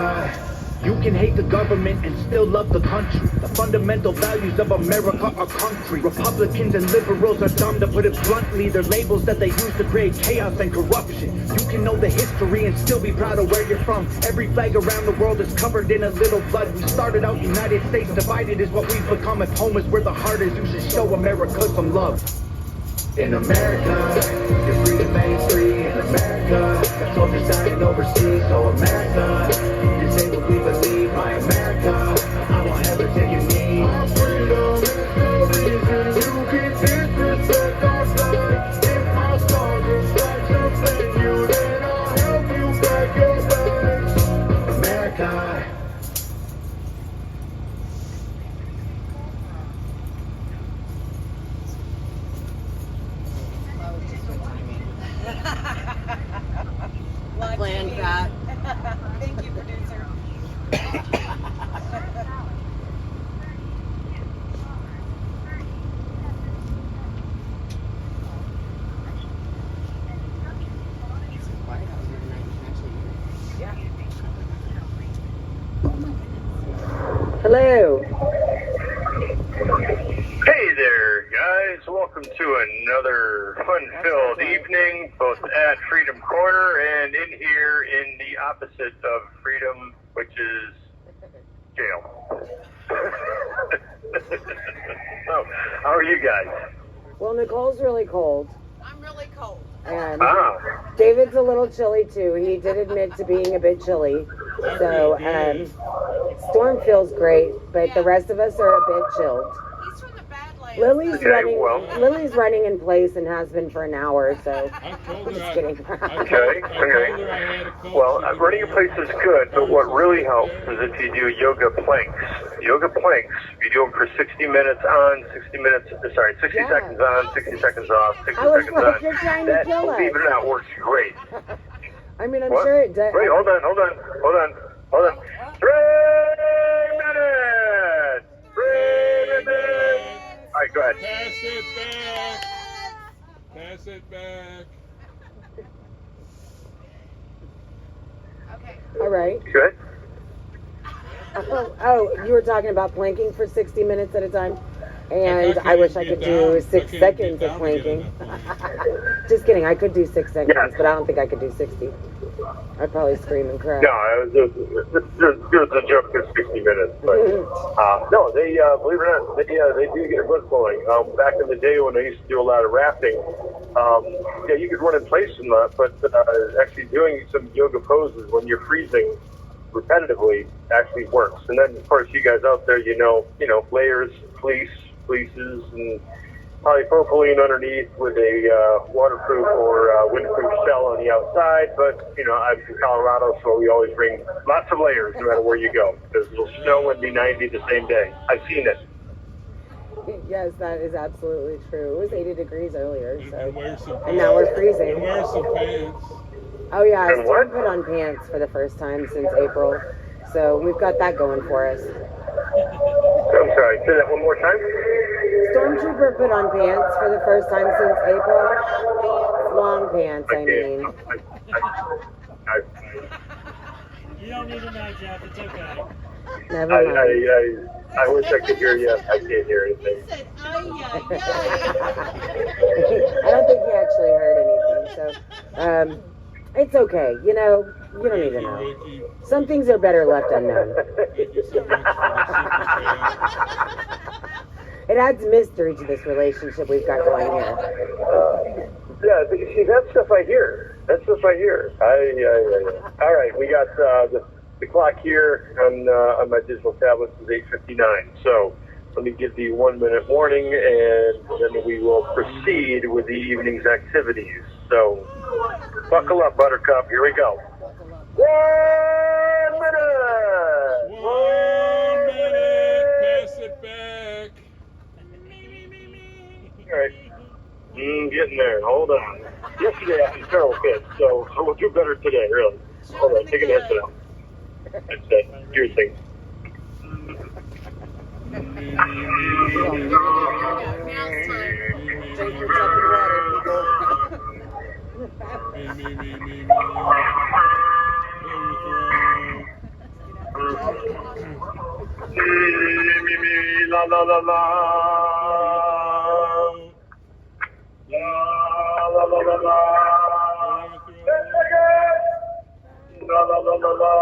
you can hate the government and still love the country. The fundamental values of America are concrete. Republicans and liberals are dumb, to put it bluntly. They're labels that they use to create chaos and corruption. You can know the history and still be proud of where you're from. Every flag around the world is covered in a little blood. We started out United States divided is what we've become. If home is where the heart is, you should show America some love. In America, your freedom ain't free. In America, got soldiers dying overseas. So America, you say what we believe. My America, I won't ever take a knee. Our freedom is the reason you can disrespect our flag. If my scars will start to flame you, then I'll help you back your bags. America. Planned that. Thank you, producer. Hello. Hey there, guys. guys. Welcome to another fun-filled evening, both at Freedom Corner and in here in the opposite of Freedom, which is jail. So, how are you guys? Well, Nicole's really cold. I'm really cold. And David's a little chilly too. He did admit to being a bit chilly. So Storm feels great, but the rest of us are a bit chilled. He's from the Badlands. Lily's running in place and has been for an hour. So I'm just kidding. Okay. Well, running in place is good, but what really helps is if you do yoga planks. Yoga planks, you do them for 60 minutes on, 60 seconds on, 60 seconds off, 60 seconds on. You're trying to That, kill us. believe it or not, works great. I mean, I'm What? sure it does. Wait, hold on. 3 minutes! 3 minutes! All right, go ahead. Pass it back. All right. Good. Oh, you were talking about planking for 60 minutes at a time? And I wish I could do 6 seconds of planking. Just kidding, I could do 6 seconds, but I don't think I could do 60. I'd probably scream and cry. No, there's a joke. It's 60 minutes, but no, they believe it or not, they do get blood flowing. Back in the day when I used to do a lot of rafting, you could run in place and that, but actually doing some yoga poses when you're freezing repetitively actually works. And then, of course, you guys out there, you know, layers, fleeces, and polypropylene underneath with a waterproof or windproof shell on the outside. But, I'm from Colorado, so we always bring lots of layers no matter where you go, because it'll snow and be 90 the same day. I've seen it. Yes, that is absolutely true. It was 80 degrees earlier, so. And now we're freezing. And wear some pants. Oh yeah, Storm put on pants for the first time since April, so we've got that going for us. I'm sorry, say that one more time. Stormtrooper put on pants for the first time since April. Long pants, I mean. You don't need to know, Jeff. It's okay. Never mind. I wish I could hear you. I can't hear anything. I don't think he actually heard anything, so it's okay. You don't need to know. Some things are better left unknown. It adds mystery to this relationship we've got going here. See, that stuff I hear. All right, we got the clock here on my digital tablets is 8:59. So let me give the 1 minute warning, and then we will proceed with the evening's activities. So buckle up, Buttercup. Here we go. 1 minute. 1 minute. Pass it back. All right. Getting there. Hold on. Yesterday I had feral kids, so we'll do better today, really. Hold on. Take an headset out. Headset. Here's things. Drink your cup of water, people. La la la la. La la la la. La la la la la.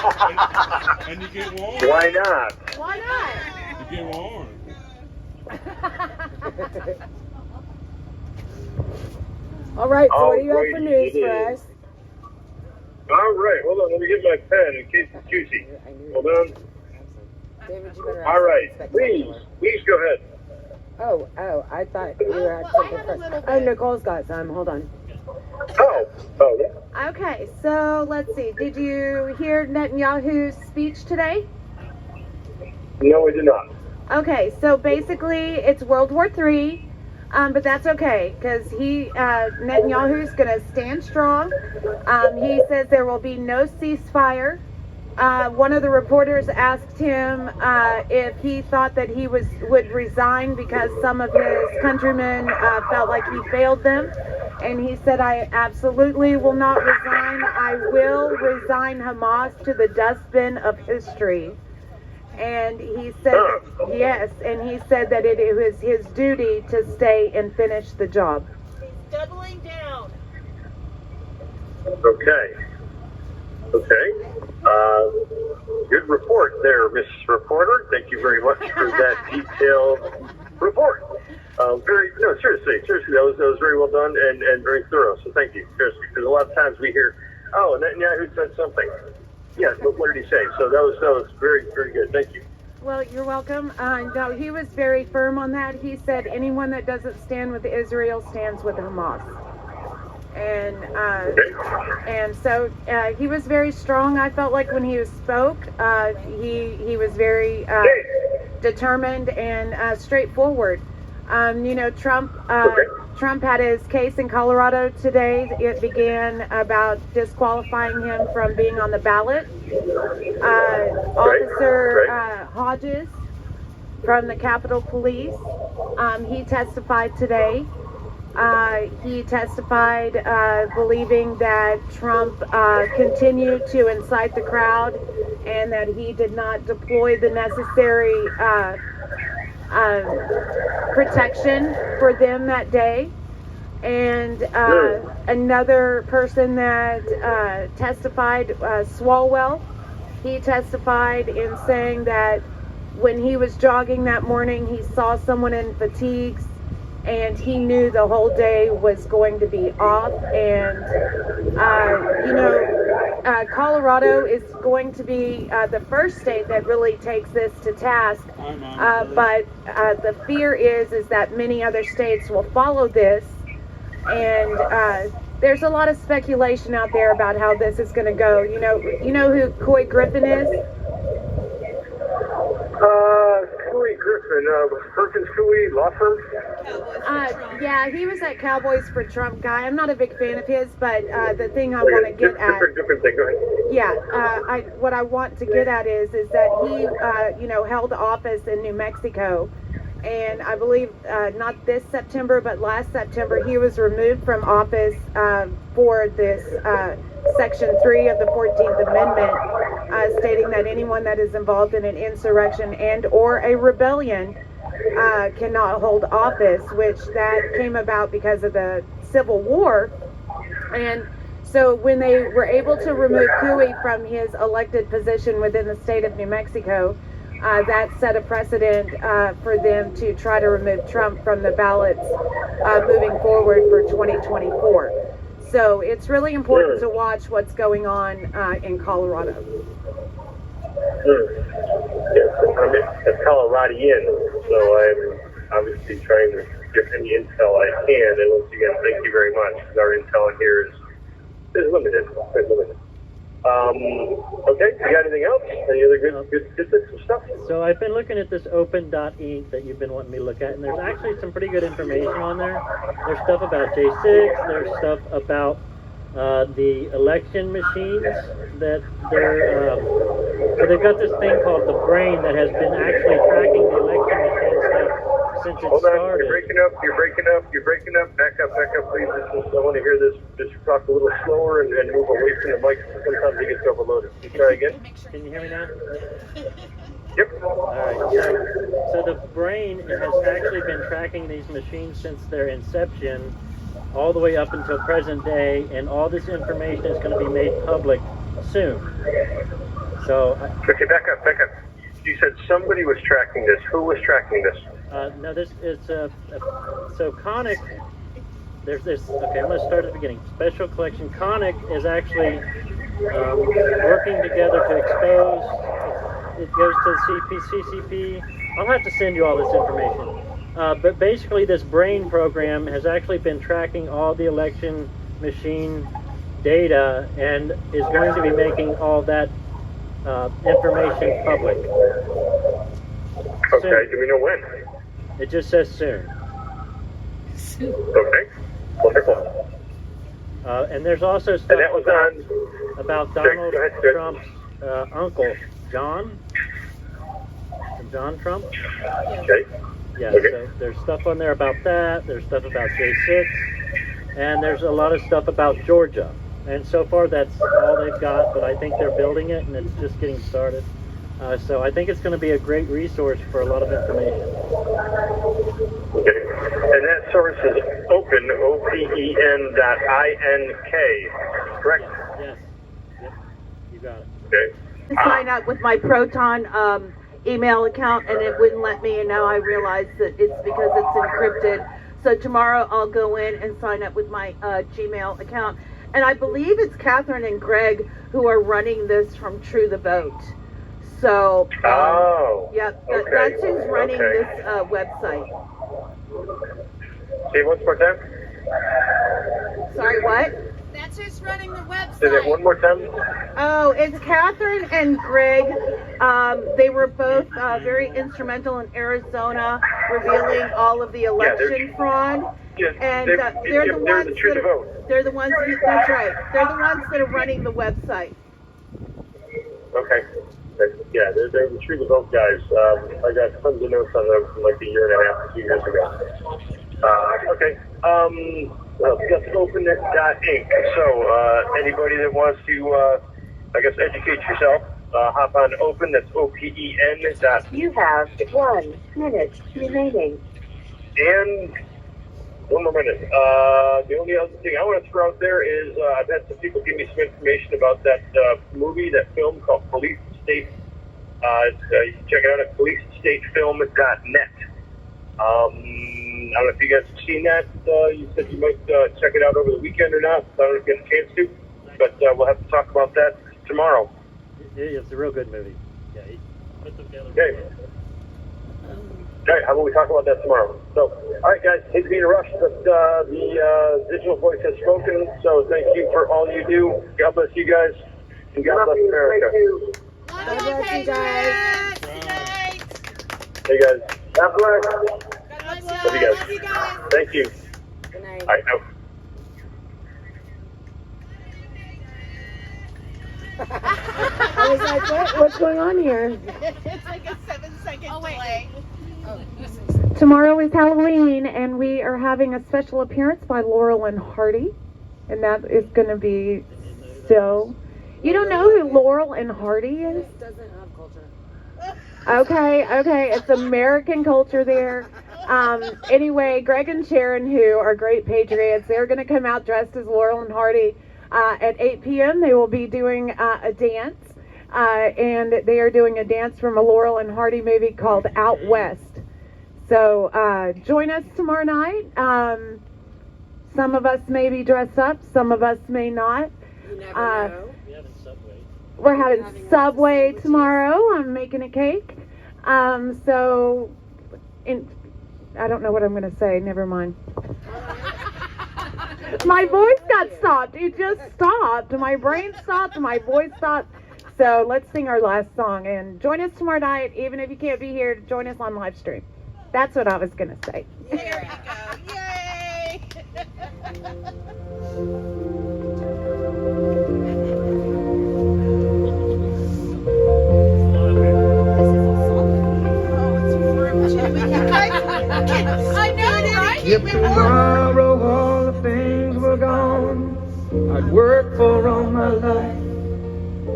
And you get warm. Why not? Why not? You get warm. All right, so what do you have for Alrighty, news it for is. us? All right, hold on. Let me get my pen in case it's juicy. Hold on. David, you better All right, please go ahead. Oh, I thought you had something first. Oh, Nicole's got some. Hold on. Oh, yeah. Okay, so let's see. Did you hear Netanyahu's speech today? No, we did not. Okay, so basically it's World War III, but that's okay because Netanyahu's going to stand strong. He says there will be no ceasefire. One of the reporters asked him if he thought that he would resign because some of his countrymen felt like he failed them. And he said, I absolutely will not resign. I will resign Hamas to the dustbin of history. And he said, yes, and he said that it was his duty to stay and finish the job. He's doubling down. Okay. Good report there, Miss Reporter. Thank you very much for that detailed report. Seriously, that was very well done and very thorough. So thank you, seriously, because a lot of times we hear, oh, Netanyahu said something. Yeah, but what did he say? So that was very, very good. Thank you. Well, you're welcome. No, he was very firm on that. He said anyone that doesn't stand with Israel stands with Hamas. And so he was very strong. I felt like when he spoke, he was very determined and straightforward. Trump had his case in Colorado today. It began about disqualifying him from being on the ballot. Officer Hodges from the Capitol Police, he testified today. He testified believing that Trump continued to incite the crowd and that he did not deploy the necessary protection for them that day. And another person that testified, Swalwell, he testified in saying that when he was jogging that morning, he saw someone in fatigues and he knew the whole day was going to be off. And Colorado is going to be the first state that really takes this to task, but the fear is that many other states will follow this, and there's a lot of speculation out there about how this is going to go. You know who Coy Griffin is? Cooley Griffin, Perkins Cooley Law Firm? Yeah, he was that Cowboys for Trump guy. I'm not a big fan of his, but the thing I want to get at... Different thing, go ahead. Yeah, what I want to get at is that he, held office in New Mexico. And I believe not this September, but last September, he was removed from office for this Section 3 of the 14th Amendment, stating that anyone that is involved in an insurrection and or a rebellion cannot hold office, which that came about because of the Civil War. And so when they were able to remove Cooley from his elected position within the state of New Mexico, that set a precedent for them to try to remove Trump from the ballots moving forward for 2024. So it's really important to watch what's going on in Colorado. Yes, I'm a Coloradian, so I'm obviously trying to get any intel I can. And once again, thank you very much, because our intel here is limited. Okay, you got anything else? Any other good bits of stuff? So I've been looking at this open.ink that you've been wanting me to look at, and there's actually some pretty good information on there. There's stuff about J6, there's stuff about the election machines that they've got this thing called the brain that has been actually tracking the election machine stuff since it Hold on, started. you're breaking up. Back up, please. I want to hear this. Just talk a little slower and move away from the mic. Sometimes it gets overloaded. Can you try again? Can you hear me now? Yep. Alright, so the brain has actually been tracking these machines since their inception all the way up until present day, and all this information is going to be made public soon. So, Okay, back up. You said somebody was tracking this. Who was tracking this? no, this is so Conic. Okay, I'm going to start at the beginning. Special Collection Conic is actually working together to expose. It goes to the CCP. I'll have to send you all this information. But basically, this BRAIN program has actually been tracking all the election machine data and is going to be making all that information public. Okay, Soon. do we know when? It just says soon. Okay, wonderful. And there's also stuff And that was on... about Donald Trump's uncle, John Trump. Okay. Yeah, Okay. so there's stuff on there about that. There's stuff about J6. And there's a lot of stuff about Georgia. And so far, that's all they've got, but I think they're building it, and it's just getting started. So I think it's going to be a great resource for a lot of information. Okay. And that source is open, OPEN.INK, correct? Yes. Yep. You got it. Okay. Sign up with my Proton email account, and it wouldn't let me, and now I realize that it's because it's encrypted. So tomorrow I'll go in and sign up with my Gmail account. And I believe it's Catherine and Greg who are running this from True the Vote. So, that's who's running this website. Say it once more time. Sorry, what? That's who's running the website. Say that one more time. Oh, it's Catherine and Greg. They were both very instrumental in Arizona, revealing all of the election fraud. And they're the ones that they're the ones. That's right. They're the ones that are running the website. Okay. Yeah, they're the True the Vote guys. I got tons of notes on them from like a year and a half, 2 years ago. Okay. That's open.inc. So, anybody that wants to, educate yourself, hop on open. That's OPEN. You have 1 minute remaining. And one more minute. The only other thing I want to throw out there is I've had some people give me some information about that that film called Police State. You can check it out at policestatefilm.net. I don't know if you guys have seen that. You said you might check it out over the weekend or not. I don't know if you get a chance to, but we'll have to talk about that tomorrow. It's a real good movie. Yeah, he put them together. Okay. All right, how about we talk about that tomorrow? So, all right, guys, hate to be in a rush, but the digital voice has spoken, so thank you for all you do. God bless you guys, and God bless America. God bless you guys. Hey, guys. God bless. Love you guys. Thank you. Good night. All right, out. I was like, what's going on here? It's like a 7-second delay. Tomorrow is Halloween, and we are having a special appearance by Laurel and Hardy, and that is going to be so. You don't know who Laurel and Hardy is? Doesn't have culture. Okay, it's American culture there. Anyway, Greg and Sharon, who are great patriots, they're going to come out dressed as Laurel and Hardy at 8 p.m. They will be doing a dance, and they are doing a dance from a Laurel and Hardy movie called Out West. So join us tomorrow night. Some of us may be dressed up, some of us may not. You never know. We're having Subway tomorrow. I'm making a cake. I don't know what I'm going to say. Never mind. My voice got stopped. It just stopped. My brain stopped. My voice stopped. So let's sing our last song. And join us tomorrow night. Even if you can't be here, join us on live stream. That's what I was going to say. There we go. Yay! I know, right? If tomorrow all the things were gone, I'd work for all my life,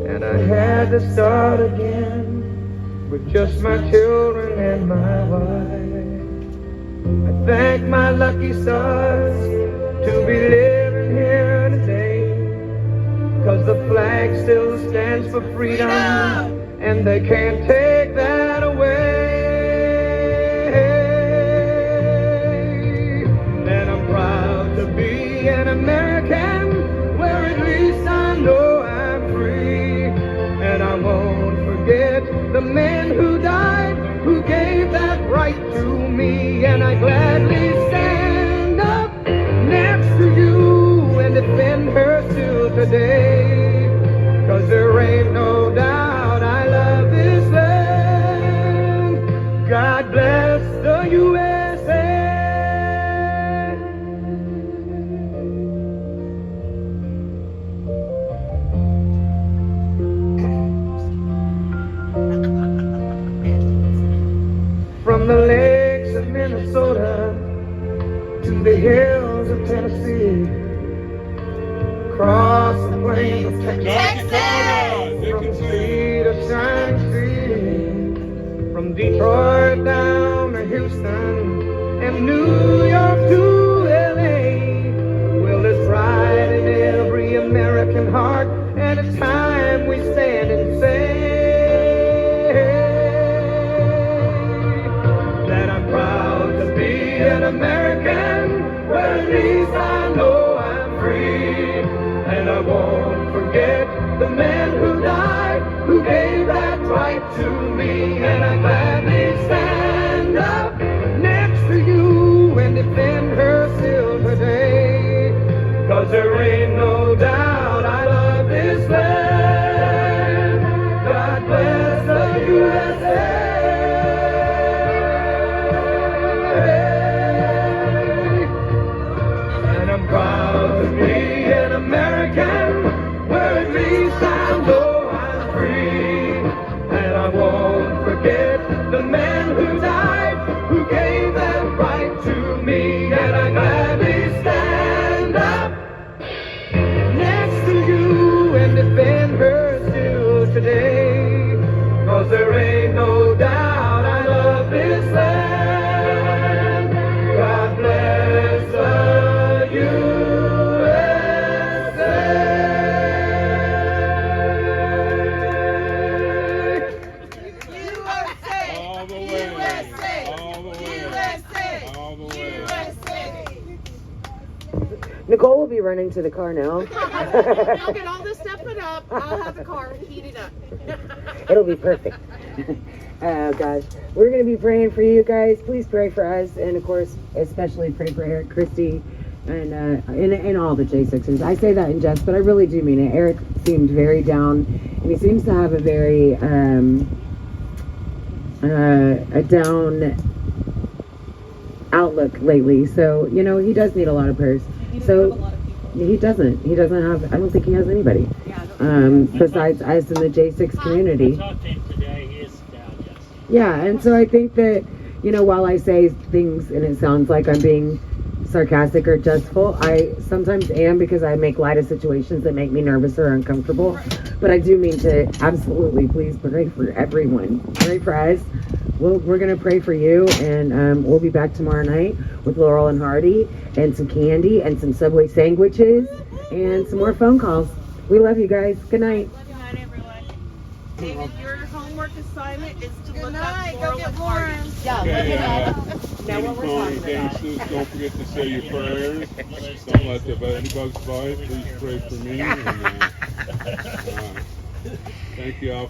and I had to start again with just my children and my wife. I thank my lucky stars to be living here today, 'cause the flag still stands for freedom, and they can't take that away. And I'm proud to be an American, where at least I know I'm free. And I won't forget the men who died, who gave that right to me. And I gladly stand up next to you and defend her till today. 'Cause there ain't no doubt I love this land. God bless the USA. From the lakes of Minnesota to the hills of Tennessee, across the plains of Texas, from the sea to shining sea, from Detroit down to Houston and New York to LA. Well, there's pride in every American heart, and it's time we stand and say that I'm proud to be an American, where at least I know I'm free. And I won't forget the men who died, who gave that right to me. And I gladly stand up next to you and defend her still today. 'Cause there ain't no doubt I love this land. God bless the USA. And I'm proud to be an American, where at least I know I'm free. And I won't forget the men who died, who gave that right to me. And I gladly stand up next to you and defend her still today. 'Cause there ain't no doubt I love this land. God bless the Nicole will be running to the car now. I'll get all this stuff put up. I'll have the car heated up. It'll be perfect. Oh gosh, we're gonna be praying for you guys. Please pray for us, and of course, especially pray for Eric, Christy, and all the J6ers. I say that in jest, but I really do mean it. Eric seemed very down, and he seems to have a very a down outlook lately. So he does need a lot of prayers. So he doesn't have. I don't think he has anybody besides us in the J6 community. Yeah, and so I think that, while I say things and it sounds like I'm being sarcastic or jestful, I sometimes am, because I make light of situations that make me nervous or uncomfortable. But I do mean to absolutely please pray for everyone. Pray for us. We're going to pray for you, and we'll be back tomorrow night with Laurel and Hardy and some candy and some Subway sandwiches and some more phone calls. We love you guys. Good night. David, your homework assignment is to look night. up Go Laurel get and Hardy. Lauren. Yeah, Okay, look it up. Now what we're talking about. Don't forget to say your prayers. Don't let any bugs bite. Please pray for me. And, thank you all.